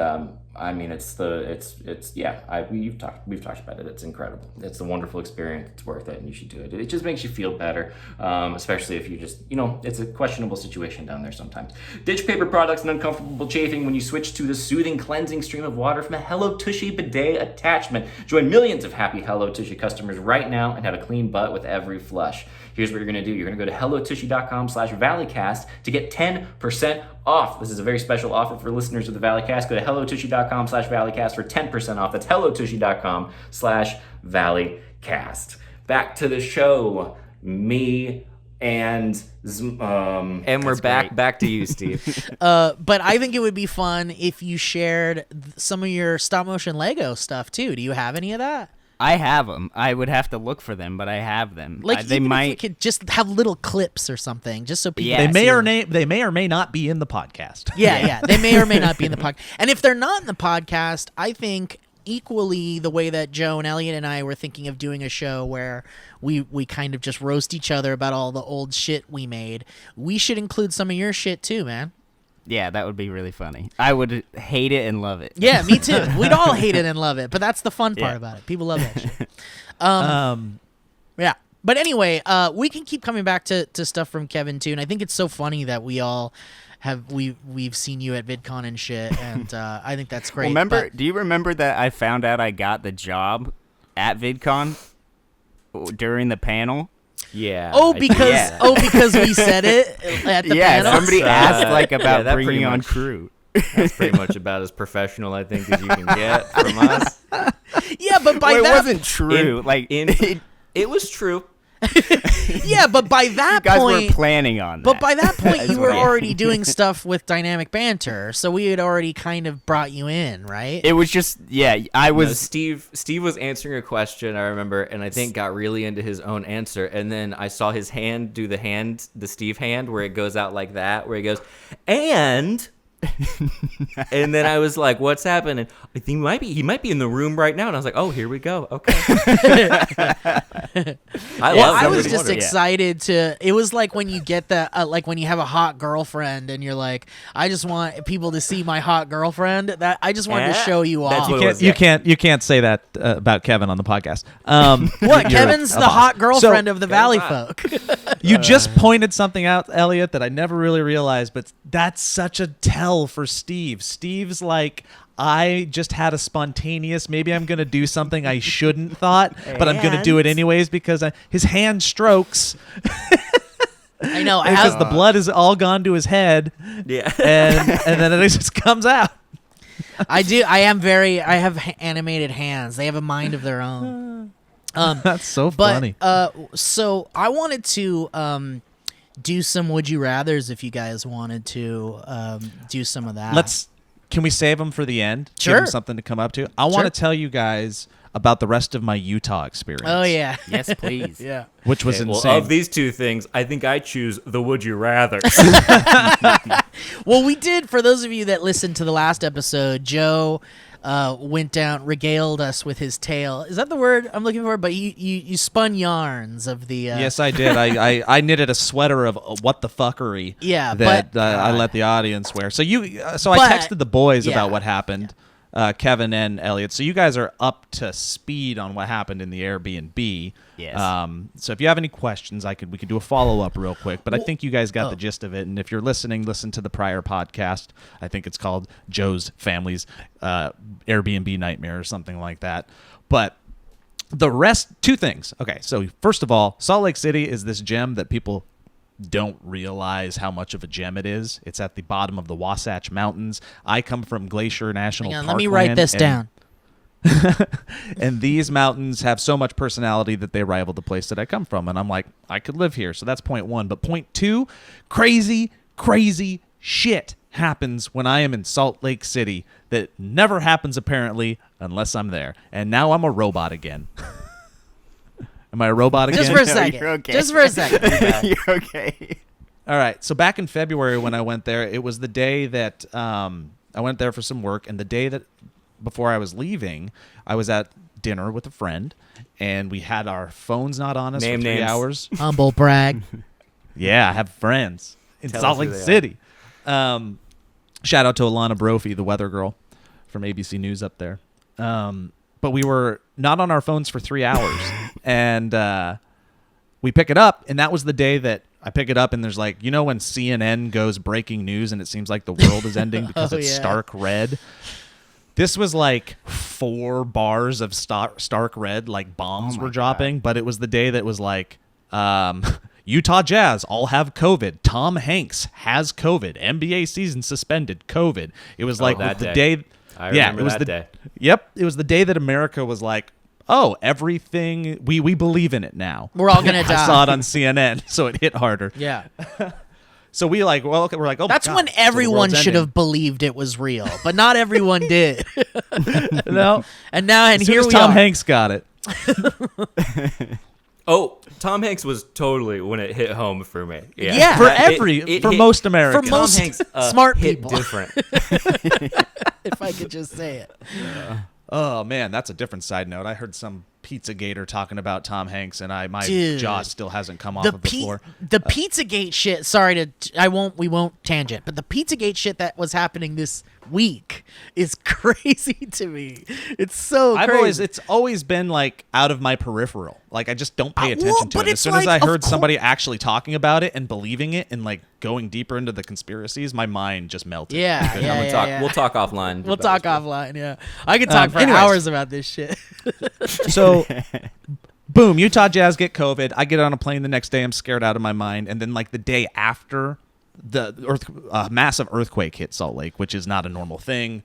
I mean, we've talked about it. It's incredible. It's a wonderful experience. It's worth it, and you should do it. It just makes you feel better, especially if you just, it's a questionable situation down there sometimes. Ditch paper products and uncomfortable chafing when you switch to the soothing, cleansing stream of water from a Hello Tushy bidet attachment. Join millions of happy Hello Tushy customers right now and have a clean butt with every flush. Here's what you're going to do. You're going to go to hellotushy.com/Valleycast to get 10% off. This is a very special offer for listeners of the Valleycast. Go to hellotushy.com/Valleycast for 10% off. That's hellotushy.com/Valleycast. Back to the show. Me and we're back to you, Steve. But I think it would be fun if you shared some of your stop motion Lego stuff too. Do you have any of that? I have them. I would have to look for them, but I have them. Like they even might if we could just have little clips or something, just so people. Yeah. They may or may not be in the podcast. Yeah, they may or may not be in the podcast. And if they're not in the podcast, I think equally the way that Joe and Elliot and I were thinking of doing a show where we kind of just roast each other about all the old shit we made, we should include some of your shit too, man. Yeah, that would be really funny. I would hate it and love it. Yeah, me too. We'd all hate it and love it, but that's the fun part about it. People love that shit. Yeah. But anyway, we can keep coming back to stuff from Kevin too, and I think it's so funny that we've seen you at VidCon and shit, and I think that's great. Well, do you remember that I found out I got the job at VidCon during the panel? Yeah. Because we said it at the panel. Somebody asked about that bringing on much- crew. That's pretty much about as professional, I think, as you can get from us. Yeah, but by Well, that it wasn't true. It was true. yeah, but by that You guys point, were planning on that. but by that point, you were Yeah. already doing stuff with dynamic banter, so we had already kind of brought you in, right? It was just, I was. No, Steve was answering a question, I remember, and I think got really into his own answer. And then I saw his hand do the Steve hand, where it goes out like that, where he goes, and then I was like, "What's happening?" I think he might be in the room right now, and I was like, "Oh, here we go." Okay. I was just excited to. It was like when you get that, like when you have a hot girlfriend, and you're like, "I just want people to see my hot girlfriend." That I just wanted to show you off. You can't say that about Kevin on the podcast. What? Kevin's the hot girlfriend of the Valleyfolk. You just pointed something out, Elliot, that I never really realized, but that's such a tell for Steve. Steve's like, I just had a spontaneous, maybe I'm going to do something I shouldn't thought, but I'm going to do it anyways because his hand strokes. I know. Because the blood is all gone to his head. Yeah. And then it just comes out. I do. I have animated hands. They have a mind of their own. That's so funny. So I wanted to do some Would You Rathers if you guys wanted to do some of that. Can we save them for the end? Sure. Give them something to come up to. I want to tell you guys about the rest of my Utah experience. Oh, yeah. Yes, please. Yeah. Which was Well, insane. of these two things, I think I choose the Would You Rather. Well, we did, for those of you that listened to the last episode, Joe went down, regaled us with his tale. Is that the word I'm looking for? But you spun yarns of the... Yes, I did. I knitted a sweater of what the fuckery. Yeah, that but I let the audience wear. So I texted the boys about what happened, Kevin and Elliot. So you guys are up to speed on what happened in the Airbnb. Yes. So if you have any questions, we could do a follow up real quick. But I think you guys got the gist of it. And if you're listening, listen to the prior podcast. I think it's called Joe's Family's Airbnb Nightmare or something like that. But the rest, two things. Okay, so first of all, Salt Lake City is this gem that people don't realize how much of a gem it is. It's at the bottom of the Wasatch Mountains. I come from Glacier National Park. Let me write this down. And these mountains have so much personality that they rival the place that I come from. And I'm like, I could live here. So that's point one. But point two, crazy shit happens when I am in Salt Lake City that never happens apparently unless I'm there. And now I'm a robot again. Am I a robot again? Just for a No, second. you're okay. Just for a second. You're okay. All right. So back in February when I went there, it was the day that I went there for some work. And the day that before I was leaving, I was at dinner with a friend. And we had our phones not on us Name for 3 names. hours. Humble brag. Yeah, I have friends in Tell Salt us who Lake they are. City. Shout out to Alana Brophy, the weather girl from ABC News up there. But we were not on our phones for 3 hours. And we pick it up, and that was the day that I pick it up, and there's like, you know when CNN goes breaking news and it seems like the world is ending because it's yeah. stark red? This was like 4 bars of stark red, like bombs Oh my were dropping, but it was the day that was like, Utah Jazz all have COVID. Tom Hanks has COVID. NBA season suspended. COVID. It was like that the day. day. I yeah, remember it was that the day. Yep, it was the day that America was like, oh, everything we believe in it now. We're all gonna I die. saw it on CNN, so it hit harder. Yeah. So we like, well, okay, we're like, oh, my That's God. when So the everyone world's should ending. have believed it was real, but not everyone did. No, And now, and as soon here as we Tom are. Hanks got it. Oh, Tom Hanks was totally when it hit home for me. Yeah, Yeah. For It for hit- most Americans. For Tom most Hanks smart hit people. different. If I could just say it. Oh man, that's a different side note. I heard some pizza gator talking about Tom Hanks, and my Dude. jaw still hasn't come off The of the floor. the Pizzagate shit. Sorry we won't tangent, but the Pizzagate shit that was happening this week is crazy to me. It's so crazy. It's always been like out of my peripheral. Like I just don't pay Well, attention to but it. As it's soon as like, I of heard cour- somebody actually talking about it and believing it and like going deeper into the conspiracies, my mind just melted. Yeah, I'm yeah, gonna yeah, talk. yeah. We'll talk offline. We'll about talk this. offline. Yeah, I could talk for anyways. hours about this shit. So, boom, Utah Jazz get COVID. I get on a plane the next day. I'm scared out of my mind. And then like the day after, massive earthquake hit Salt Lake, which is not a normal thing.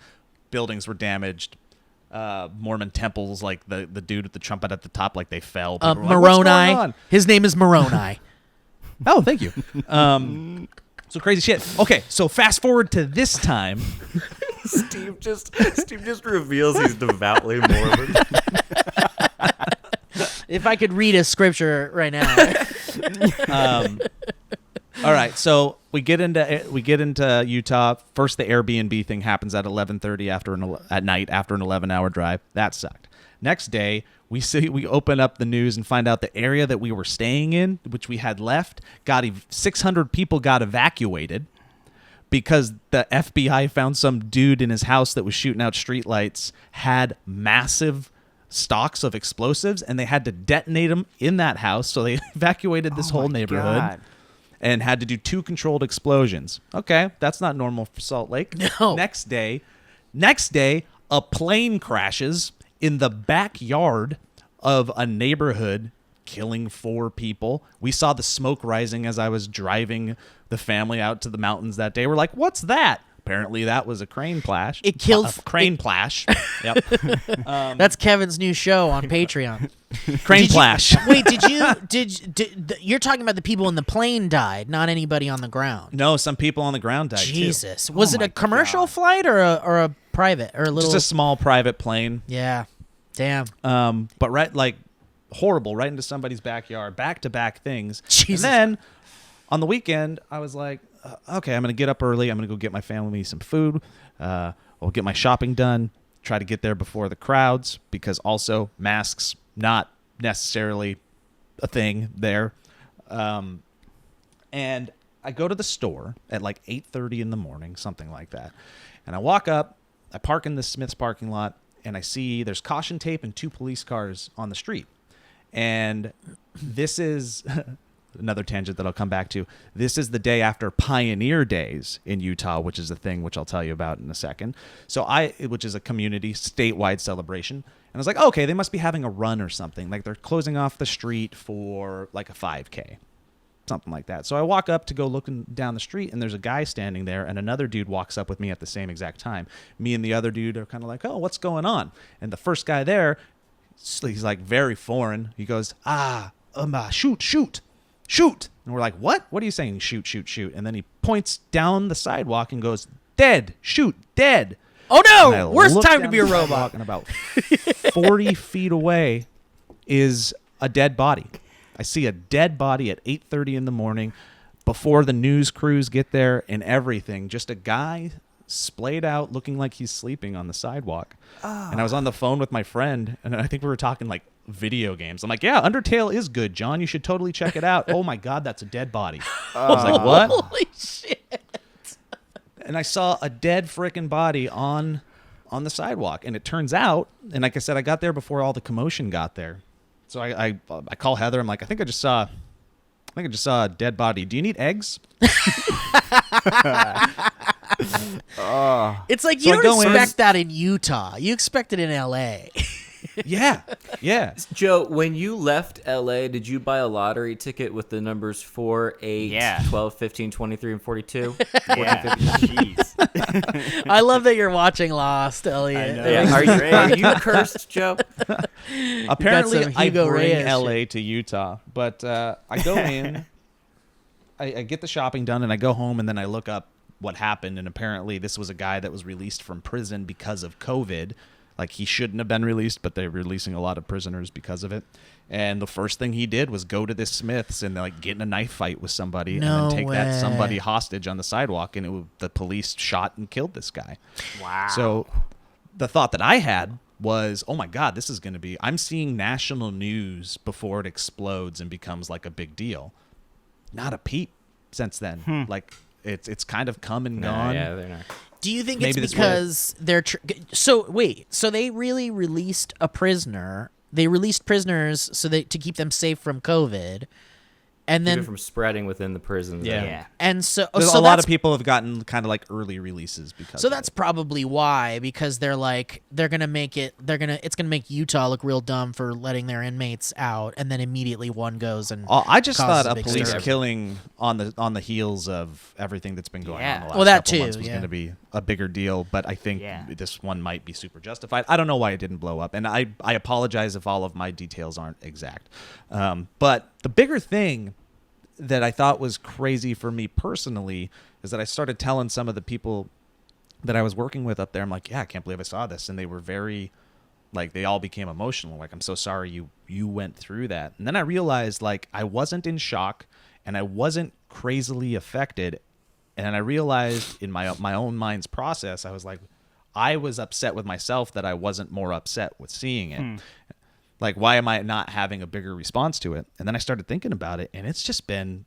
Buildings were damaged. Mormon temples, like the dude with the trumpet at the top, like they fell. People were like, "What's going Moroni. on?" His name is Moroni. Oh, thank you. So crazy shit. Okay, so fast forward to this time. Steve just reveals he's devoutly Mormon. If I could read a scripture right now. All right, so we get into Utah. First, the Airbnb thing happens at 11:30 at night after an 11-hour drive. That sucked. Next day, we open up the news and find out the area that we were staying in, which we had left, 600 people got evacuated because the FBI found some dude in his house that was shooting out streetlights, had massive stocks of explosives, and they had to detonate them in that house. So they evacuated this whole neighborhood. God. And had to do 2 controlled explosions. Okay, that's not normal for Salt Lake. No. Next day, a plane crashes in the backyard of a neighborhood, killing 4 people. We saw the smoke rising as I was driving the family out to the mountains that day. We're like, "What's that?" Apparently, that was a crane crash. It killed- a crane plash. Yep, That's Kevin's new show on Patreon. crane Did you- plash. Wait, you're talking about the people in the plane died, not anybody on the ground. No, some people on the ground died too. Jesus. Was it my a commercial flight or a private or a little Just a small private plane. Yeah. Damn. But right, like horrible, right into somebody's backyard, back-to-back things. Jesus. And then on the weekend, I was like, okay, I'm going to get up early. I'm going to go get my family some food. I'll get my shopping done, try to get there before the crowds, because also masks, not necessarily a thing there. And I go to the store at like 8:30 in the morning, something like that. And I walk up, I park in the Smith's parking lot, and I see there's caution tape and 2 police cars on the street. And this is another tangent that I'll come back to. This is the day after Pioneer Days in Utah, which is a thing which I'll tell you about in a second. Which is a community statewide celebration. And I was like, oh, okay, they must be having a run or something. Like they're closing off the street for like a 5K. something like that. So I walk up to go looking down the street, and there's a guy standing there, and another dude walks up with me at the same exact time. Me and the other dude are kind of like, oh, what's going on? And the first guy there, he's like very foreign. He goes, shoot. And we're like, what? What are you saying? Shoot. And then he points down the sidewalk and goes, dead, shoot, dead. Oh And I no! Worst look time to down be a the robot. sidewalk, and about 40 feet away is a dead body. I see a dead body at 8:30 in the morning before the news crews get there and everything. Just a guy splayed out looking like he's sleeping on the sidewalk. And I was on the phone with my friend, and I think we were talking like video games. I'm like, yeah, Undertale is good, John. You should totally check it out. Oh my God, that's a dead body. I was like, what? Holy shit! And I saw a dead frickin' body on the sidewalk. And it turns out, and like I said, I got there before all the commotion got there. So I call Heather. I'm like, I think I just saw a dead body. Do you need eggs? It's like So you I don't go in- expect that in Utah. You expect it in LA. Yeah. Joe, when you left LA, did you buy a lottery ticket with the numbers 4, 8, Yeah. 12, 15, 23, and 42? Yeah. Jeez. I love that you're watching Lost, Elliot. know. Yeah, are you cursed, Joe? Apparently, some I Hugo bring Reyes LA to Utah, but I go in, I get the shopping done, and I go home, and then I look up what happened, and apparently this was a guy that was released from prison because of COVID. Like, he shouldn't have been released, but they're releasing a lot of prisoners because of it. And the first thing he did was go to this Smith's and like get in a knife fight with somebody and No then take way. that somebody hostage on the sidewalk. And the police shot and killed this guy. Wow. So the thought that I had was, oh my God, this is going to be, I'm seeing national news before it explodes and becomes like a big deal. Not a peep since then. Like, it's kind of come and gone. Yeah, they're not. Do you think Maybe it's this because they're so they really released a prisoner? They released prisoners to keep them safe from COVID, and Keep it then from spreading within the prisons. Yeah. and so There's so a lot that's- of people have gotten kind of like early releases because So of that's it. probably why, because it's gonna make Utah look real dumb for letting their inmates out, and then immediately one goes and I just causes thought a big police stir. killing on the heels of everything that's been going on the last Well, that couple too, months was yeah. going to be a bigger deal, but I think Yeah. this one might be super justified. I don't know why it didn't blow up, and I apologize if all of my details aren't exact. But the bigger thing that I thought was crazy for me personally is that I started telling some of the people that I was working with up there, I'm like, yeah, I can't believe I saw this. And they were very, like, they all became emotional. Like, I'm so sorry you went through that. And then I realized, like, I wasn't in shock and I wasn't crazily affected. And I realized in my own mind's process, I was like, I was upset with myself that I wasn't more upset with seeing it. Like, why am I not having a bigger response to it? And then I started thinking about it, and it's just been,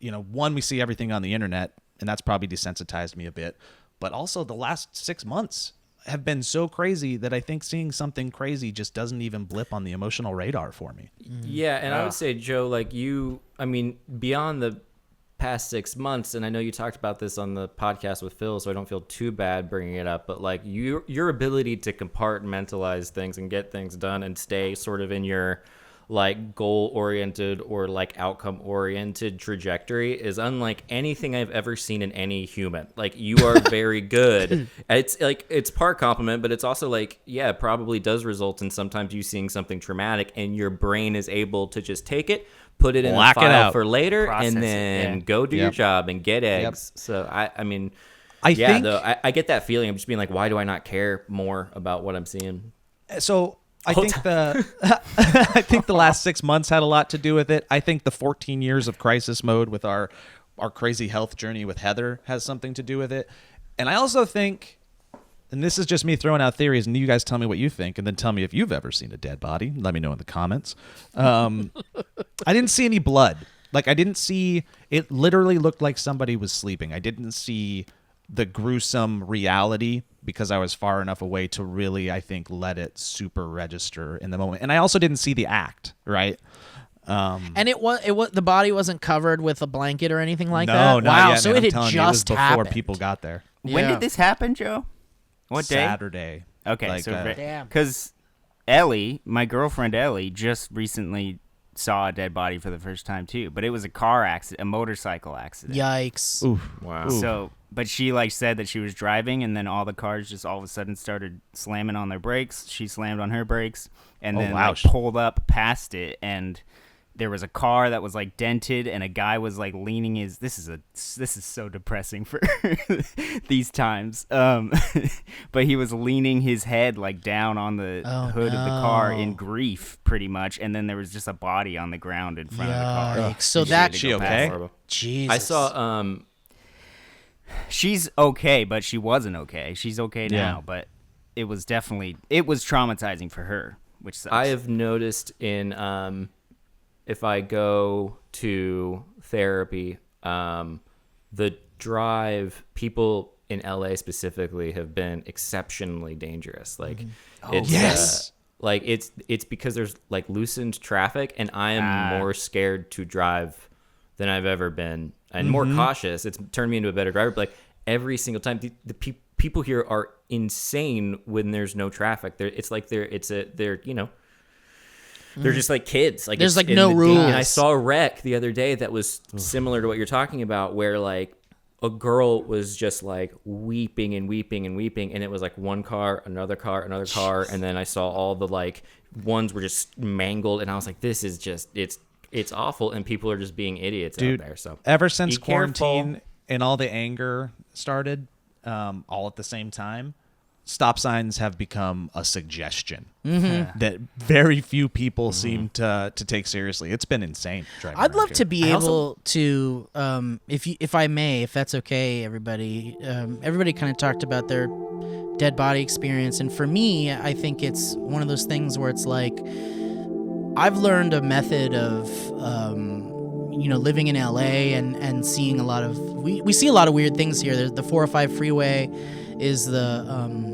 one, we see everything on the internet, and that's probably desensitized me a bit. But also the last 6 months have been so crazy that I think seeing something crazy just doesn't even blip on the emotional radar for me. Yeah, and I would say, Joe, like beyond the past 6 months, and I know you talked about this on the podcast with Phil, so I don't feel too bad bringing it up, but like your ability to compartmentalize things and get things done and stay sort of in your like goal-oriented or like outcome-oriented trajectory is unlike anything I've ever seen in any human. Like, you are very good. It's like, it's part compliment, but it's also like, yeah, it probably does result in sometimes you seeing something traumatic and your brain is able to just take it, put it in Black a it file out. for later, Process and it, then yeah. go do your Yep. job and get eggs. So I mean, I think though, I get that feeling. I'm just being like, why do I not care more about what I'm seeing? so. I think I think the last 6 months had a lot to do with it. I think the 14 years of crisis mode with our crazy health journey with Heather has something to do with it. And I also think, and this is just me throwing out theories, and you guys tell me what you think, and then tell me if you've ever seen a dead body. Let me know in the comments. I didn't see any blood. Like, I didn't see, it literally looked like somebody was sleeping. I didn't see the gruesome reality because I was far enough away to really, I think, let it super register in the moment. And I also didn't see the act, right? And it was the body wasn't covered with a blanket or anything like No, that. not Wow, yet, so man. it I'm had telling you, it was just before happened. people got there. When Yeah. did this happen, Joe? What day? Saturday. Okay, Like, so Damn. because Ellie, my girlfriend Ellie, just recently saw a dead body for the first time too, but it was a car accident, a motorcycle accident. Yikes. Oof. Wow. So, but she like said that she was driving, and then all the cars just all of a sudden started slamming on their brakes. She slammed on her brakes, and then wow. like pulled up past it, and there was a car that was like dented, and a guy was like leaning his. This is so depressing for these times. But he was leaning his head like down on the hood of the car in grief, pretty much, and then there was just a body on the ground in front of the car. Yikes. So that She okay? Jesus. I saw She's okay, but she wasn't okay. She's okay now, but it was traumatizing for her, which sucks. I have noticed in if I go to therapy, the drive, people in LA specifically have been exceptionally dangerous. Like, it's, yes. Like it's because there's like loosened traffic, and I am more scared to drive than I've ever been, and more cautious. It's turned me into a better driver. But like every single time, the people here are insane when there's no traffic. They're just like kids. Like there's it's like no rules. And I saw a wreck the other day that was similar to what you're talking about, where like a girl was just like weeping and weeping and weeping, and it was like one car, another car, and then I saw all the like ones were just mangled, and I was like, this is just it's awful, and people are just being idiots out there. So ever since be careful. quarantine and all the anger started, all at the same time, stop signs have become a suggestion that very few people seem to take seriously. It's been insane. I'd love to be able to, if I may, if that's okay, everybody. Everybody kind of talked about their dead body experience, and for me, I think it's one of those things where it's like I've learned a method of, living in LA and seeing a lot of we see a lot of weird things here. There's the 405 freeway is the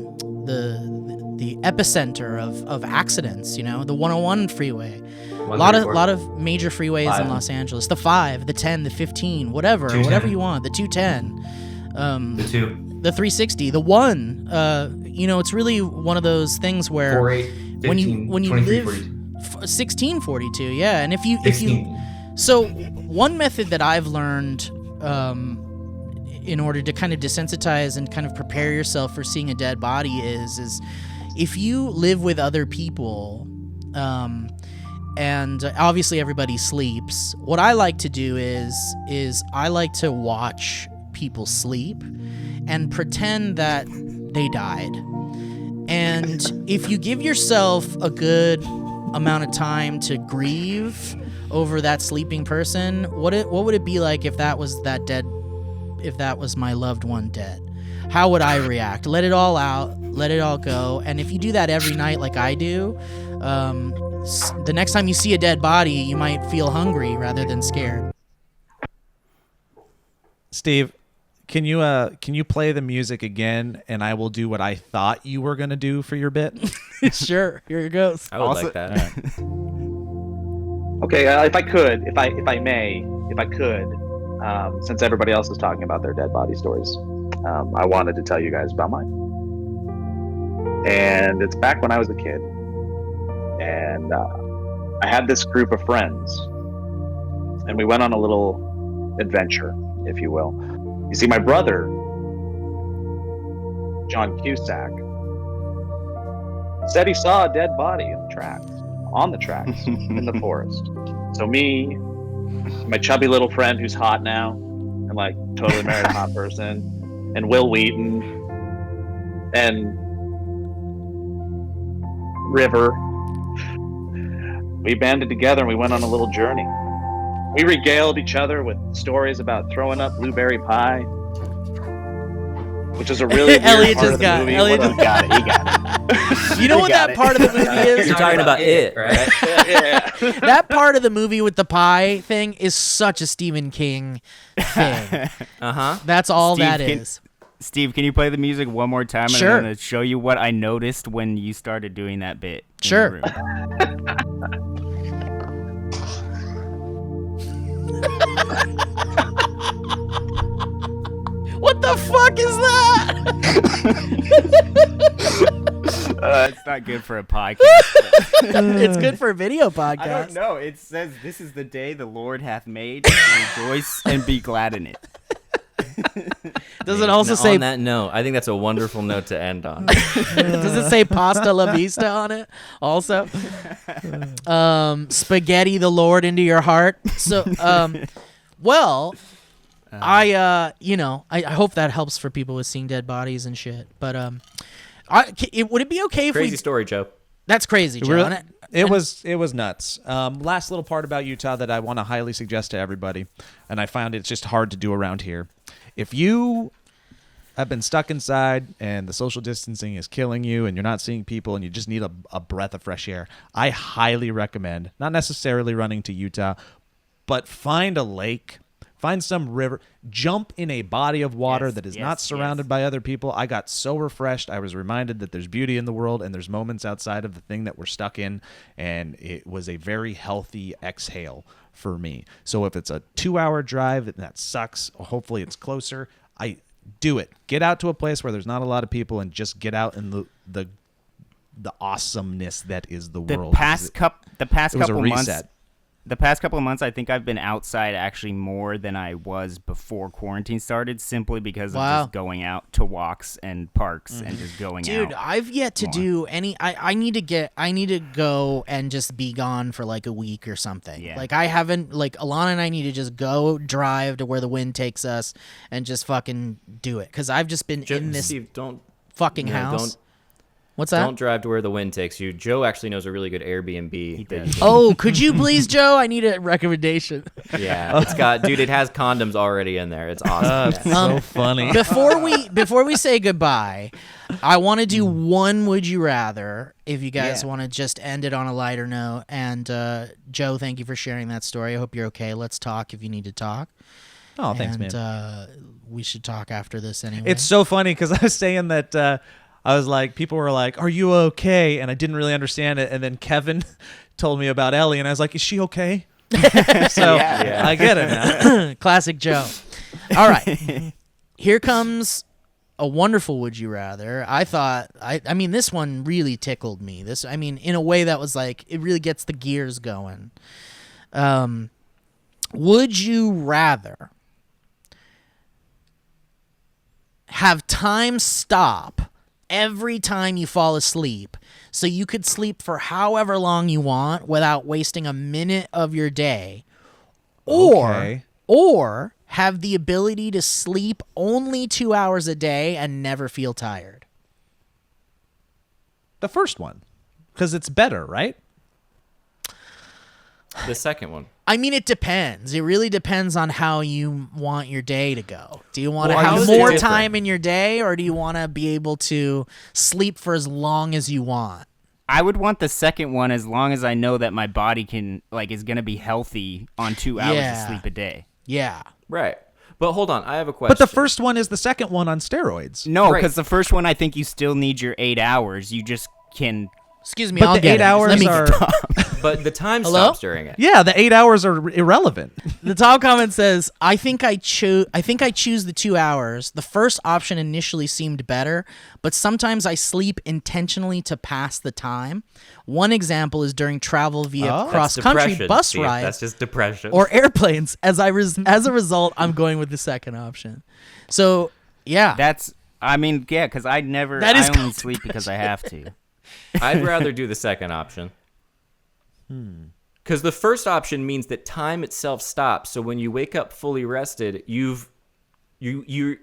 epicenter of accidents. The 101 freeway, a lot of major freeways in Los Angeles. The 5, the 10, the 15, whatever you want. The 210, The 2. the 360, the 1. It's really one of those things where 48, 15, when you 23, live 42. 1642, yeah, and if you 16. so one method that I've learned in order to kind of desensitize and kind of prepare yourself for seeing a dead body is if you live with other people, and obviously everybody sleeps, what I like to do is I like to watch people sleep and pretend that they died. And if you give yourself a good amount of time to grieve over that sleeping person, what would it be like if that was my loved one dead? How would I react? Let it all out, let it all go. And if you do that every night like I do, the next time you see a dead body, you might feel hungry rather than scared. Steve, can you play the music again, and I will do what I thought you were gonna do for your bit? Sure, here it goes. I would like that. Okay, if I could, since everybody else is talking about their dead body stories, I wanted to tell you guys about mine. And it's back when I was a kid, and I had this group of friends, and we went on a little adventure, if you will. You see, my brother, John Cusack, said he saw a dead body on the tracks in the forest. So me, my chubby little friend who's hot now, and like totally married a hot person, and Will Wheaton, and River, we banded together and we went on a little journey. We regaled each other with stories about throwing up blueberry pie, which is a really weird Elliot part just of the got- movie. Elliot He got it. You know what that part of the movie is? You're talking about it, right? Yeah. That part of the movie with the pie thing is such a Stephen King thing. That's all Steve, that can- is. Steve, can you play the music one more time? And Sure. I'm going to show you what I noticed when you started doing that bit. in the Sure. room. What the fuck is that? It's not good for a podcast. It's good for a video podcast. I don't know. It says, "This is the day the Lord hath made. Rejoice and be glad in it." Does it also Now, say? on that note, I think that's a wonderful note to end on. Does it say "Pasta la Vista" on it? Also, spaghetti the Lord into your heart. So, well, I hope that helps for people with seeing dead bodies and shit. But would it be okay if Crazy story, Joe. That's crazy, Joe. Really? It was nuts. Last little part about Utah that I want to highly suggest to everybody, and I found it's just hard to do around here. If you have been stuck inside and the social distancing is killing you and you're not seeing people and you just need a breath of fresh air, I highly recommend, not necessarily running to Utah, but find a lake, find some river, jump in a body of water that is not surrounded by other people. I got so refreshed. I was reminded that there's beauty in the world and there's moments outside of the thing that we're stuck in, and it was a very healthy exhale for me. So if it's a 2-hour drive, and that sucks, hopefully it's closer. I do it. Get out to a place where there's not a lot of people and just get out in the awesomeness that is the world. The past couple months. Reset. The past couple of months, I think I've been outside actually more than I was before quarantine started, simply because of just going out to walks and parks and just going out. Dude, I've yet to do any. I need to go and just be gone for like a week or something. Yeah. Like I haven't. Like Alana and I need to just go drive to where the wind takes us and just fucking do it. Because I've just been in this Steve, don't fucking house. What's that? Don't drive to where the wind takes you. Joe actually knows a really good Airbnb. does. Oh, could you please, Joe? I need a recommendation. Yeah, it's got, dude. It has condoms already in there. It's awesome. So funny. Before we say goodbye, I want to do one would you rather. If you guys want to just end it on a lighter note, and Joe, thank you for sharing that story. I hope you're okay. Let's talk if you need to talk. Oh, thanks, man. We should talk after this anyway. It's so funny because I was saying that I was like, people were like, "Are you okay?" And I didn't really understand it. And then Kevin told me about Ellie, and I was like, "Is she okay?" So I get it now. Classic Joe. All right, here comes a wonderful would you rather. I mean, this one really tickled me. In a way that was like, it really gets the gears going. Would you rather have time stop every time you fall asleep, so you could sleep for however long you want without wasting a minute of your day, or have the ability to sleep only 2 hours a day and never feel tired? The first one, because it's better, right? The second one. I mean, it depends. It really depends on how you want your day to go. Do you want to Well, have how is it more different? time in your day, or do you want to be able to sleep for as long as you want? I would want the second one as long as I know that my body is going to be healthy on 2 hours of sleep a day. Yeah. Right. But hold on, I have a question. But the first one is the second one on steroids. No, Right. because the first one, I think you still need your 8 hours. You just can. Excuse me, But I'll the get 8 it. hours Let me are. But the time Hello? stops during it. Yeah, the 8 hours are irrelevant. The top comment says, I think I choose the 2 hours. The first option initially seemed better, but sometimes I sleep intentionally to pass the time. One example is during travel via cross-country Depression, bus Steve. rides That's just depression. or airplanes. As a result, I'm going with the second option. So, yeah. Because I never. That is I only sleep because I have to. I'd rather do the second option. Because the first option means that time itself stops. So when you wake up fully rested, you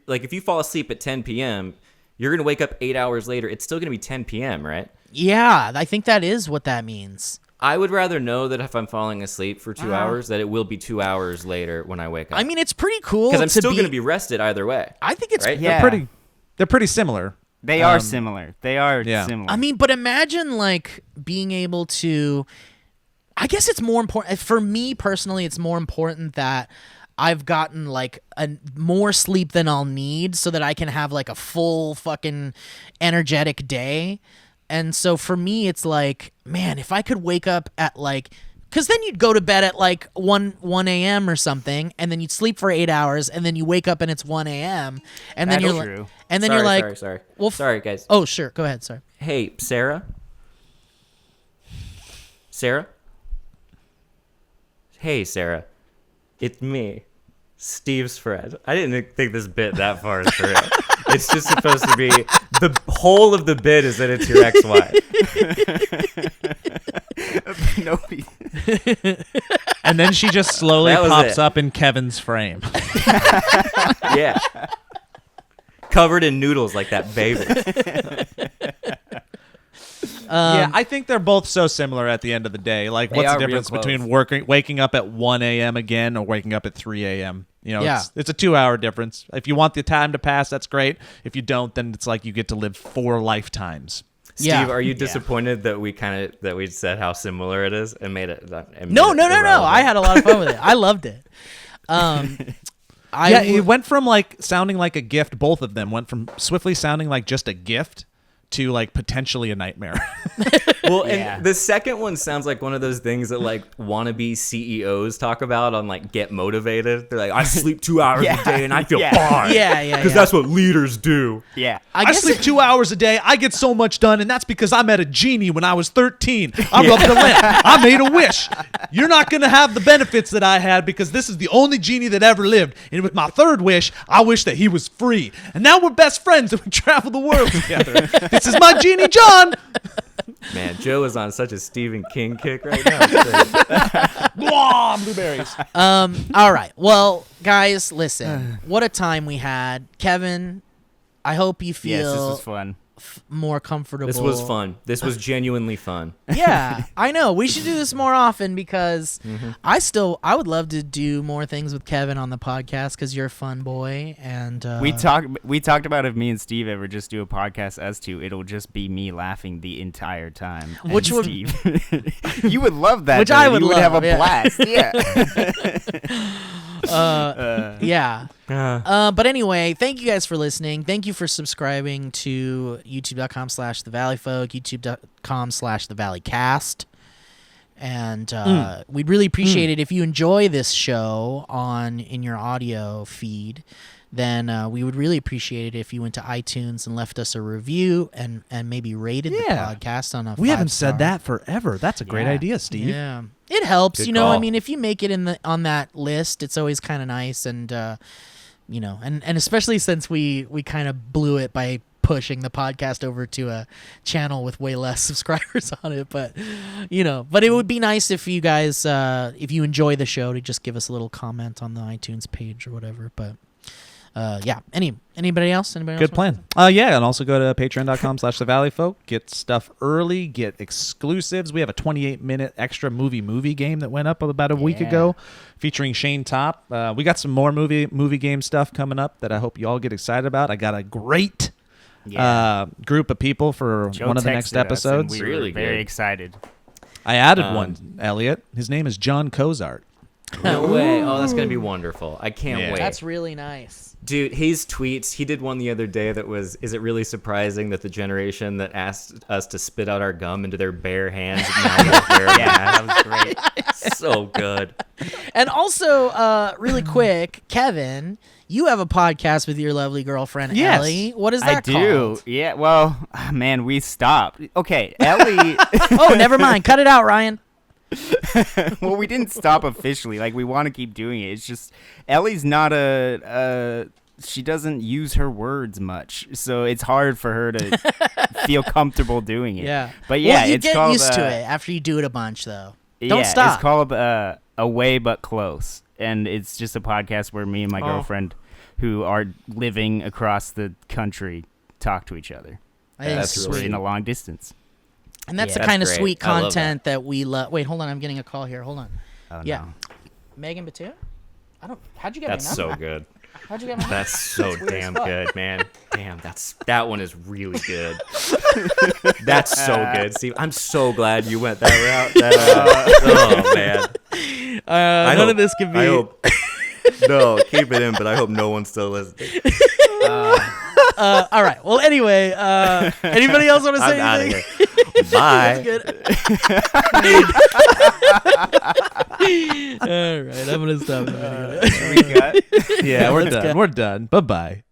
like if you fall asleep at 10 p.m., you're going to wake up 8 hours later. It's still going to be 10 p.m., right? Yeah, I think that is what that means. I would rather know that if I'm falling asleep for 2 hours, that it will be 2 hours later when I wake up. I mean, it's pretty cool. because I'm still going to be rested either way. I think it's right? Yeah. They're pretty similar. They are similar. They are similar. I mean, but imagine like being able to. I guess it's more important for me personally. It's more important that I've gotten like more sleep than I'll need, so that I can have like a full fucking energetic day. And so for me, it's like, man, if I could wake up at like. Because then you'd go to bed at like 1 a.m. or something, and then you'd sleep for 8 hours, and then you wake up and it's 1 a.m. And then That's you're true. and then you're like, sorry. well, Sorry, guys. Oh, sure. Go ahead. Sorry. Hey, Sarah? Sarah? Hey, Sarah. It's me, Steve's friend. I didn't think this bit that far through. It's just supposed to be, the whole of the bit is that it's your ex-wife. And then she just slowly That was pops it. up in Kevin's frame. Yeah. Covered in noodles like that baby. Yeah, I think they're both so similar at the end of the day. Like, They what's the are real difference close. between waking up at 1 a.m. again or waking up at 3 a.m.? You know, Yeah. it's a 2-hour difference. If you want the time to pass, that's great. If you don't, then it's like you get to live 4 lifetimes. Steve, Yeah. are you disappointed that we said how similar it is and made it? No. I had a lot of fun with it. I loved it. It went from like sounding like a gift. Both of them went from swiftly sounding like just a gift to like potentially a nightmare. Well, Yeah. and the second one sounds like one of those things that like wannabe CEOs talk about on like Get Motivated. They're like, I sleep 2 hours Yeah. a day and I feel Yeah. fine. Yeah. Because that's what leaders do. Yeah. I I guess sleep 2 hours a day. I get so much done, and that's because I met a genie when I was 13. I rubbed a lamp. I made a wish. You're not going to have the benefits that I had because this is the only genie that ever lived. And with my third wish, I wish that he was free. And now we're best friends and we travel the world together. This is my genie, John. Man, Joe is on such a Stephen King kick right now. It's crazy. Blah, blueberries. All right. Well, guys, listen. What a time we had. Kevin, I hope you Yes, feel this was fun. more comfortable. This was fun. This was genuinely fun. Yeah, I know. We should do this more often because Mm-hmm. I would love to do more things with Kevin on the podcast because you're a fun boy. And We talked about if me and Steve ever just do a podcast as two, it'll just be me laughing the entire time. and Which would- Steve. You would love that. Which though. I would You would have love, a yeah. blast. Yeah. yeah. But anyway, thank you guys for listening. Thank you for subscribing to youtube.com/the Valleyfolk, youtube.com/the Valleycast. And we'd really appreciate it if you enjoy this show in your audio feed. Then we would really appreciate it if you went to iTunes and left us a review and maybe rated the podcast on a We haven't 5-star. said that forever. That's a great Yeah. idea, Steve. Yeah, it helps. Good You know, I call. mean, if you make it on that list, it's always kind of nice, and you know, and especially since we kind of blew it by pushing the podcast over to a channel with way less subscribers on it. But you know, but it would be nice if you guys, if you enjoy the show, to just give us a little comment on the iTunes page or whatever. But yeah. Anybody else? Good plan. Yeah, and also go to patreon.com/the Valleyfolk. Get stuff early, get exclusives. We have a 28-minute extra movie game that went up about a week Yeah. ago featuring Shane Top. We got some more movie game stuff coming up that I hope you all get excited about. I got a great group of people for Joe one of the texted next us, and episodes. we were Really very good. excited. I added one, Elliot. His name is John Cozart. No way. Oh, that's going to be wonderful. I can't Yeah. wait. That's really nice. Dude, his tweets, he did one the other day that was, is it really surprising that the generation that asked us to spit out our gum into their bare hands now won't wear a Yeah, mask? that was great. So good. And also, really quick, Kevin, you have a podcast with your lovely girlfriend, Yes. Ellie. What is I that do. called? Yeah. Well, man, we stopped. Okay, Ellie. Oh, never mind. Cut it out, Ryan. Well, we didn't stop officially. Like, we want to keep doing it. It's just Ellie's not she doesn't use her words much, so it's hard for her to feel comfortable doing it. Yeah. But yeah, well, you it's get called, used to it after you do it a bunch, though. Yeah, Don't stop. It's called Away But Close, and it's just a podcast where me and my girlfriend, who are living across the country, talk to each other. I think That's it's really sweet. In a long distance. And that's Yeah, the that's kind of great. sweet I love content that we love. Wait, hold on. I'm getting a call here. Hold on. Oh, Yeah. no. Megan Batua? How'd you get That's my number? so good. How'd you get my number? That's so weird as damn fuck. good, man. Damn, that one is really good. That's so good, Steve. I'm so glad you went that route. Oh man. None of this could be. I hope. No, keep it in, but I hope no one's still listening. All right. Well, anyway, anybody else want to say I'm out of anything? here. Bye. Good. All right. I'm going to stop. We got. Yeah, we're done. We're done. Bye-bye.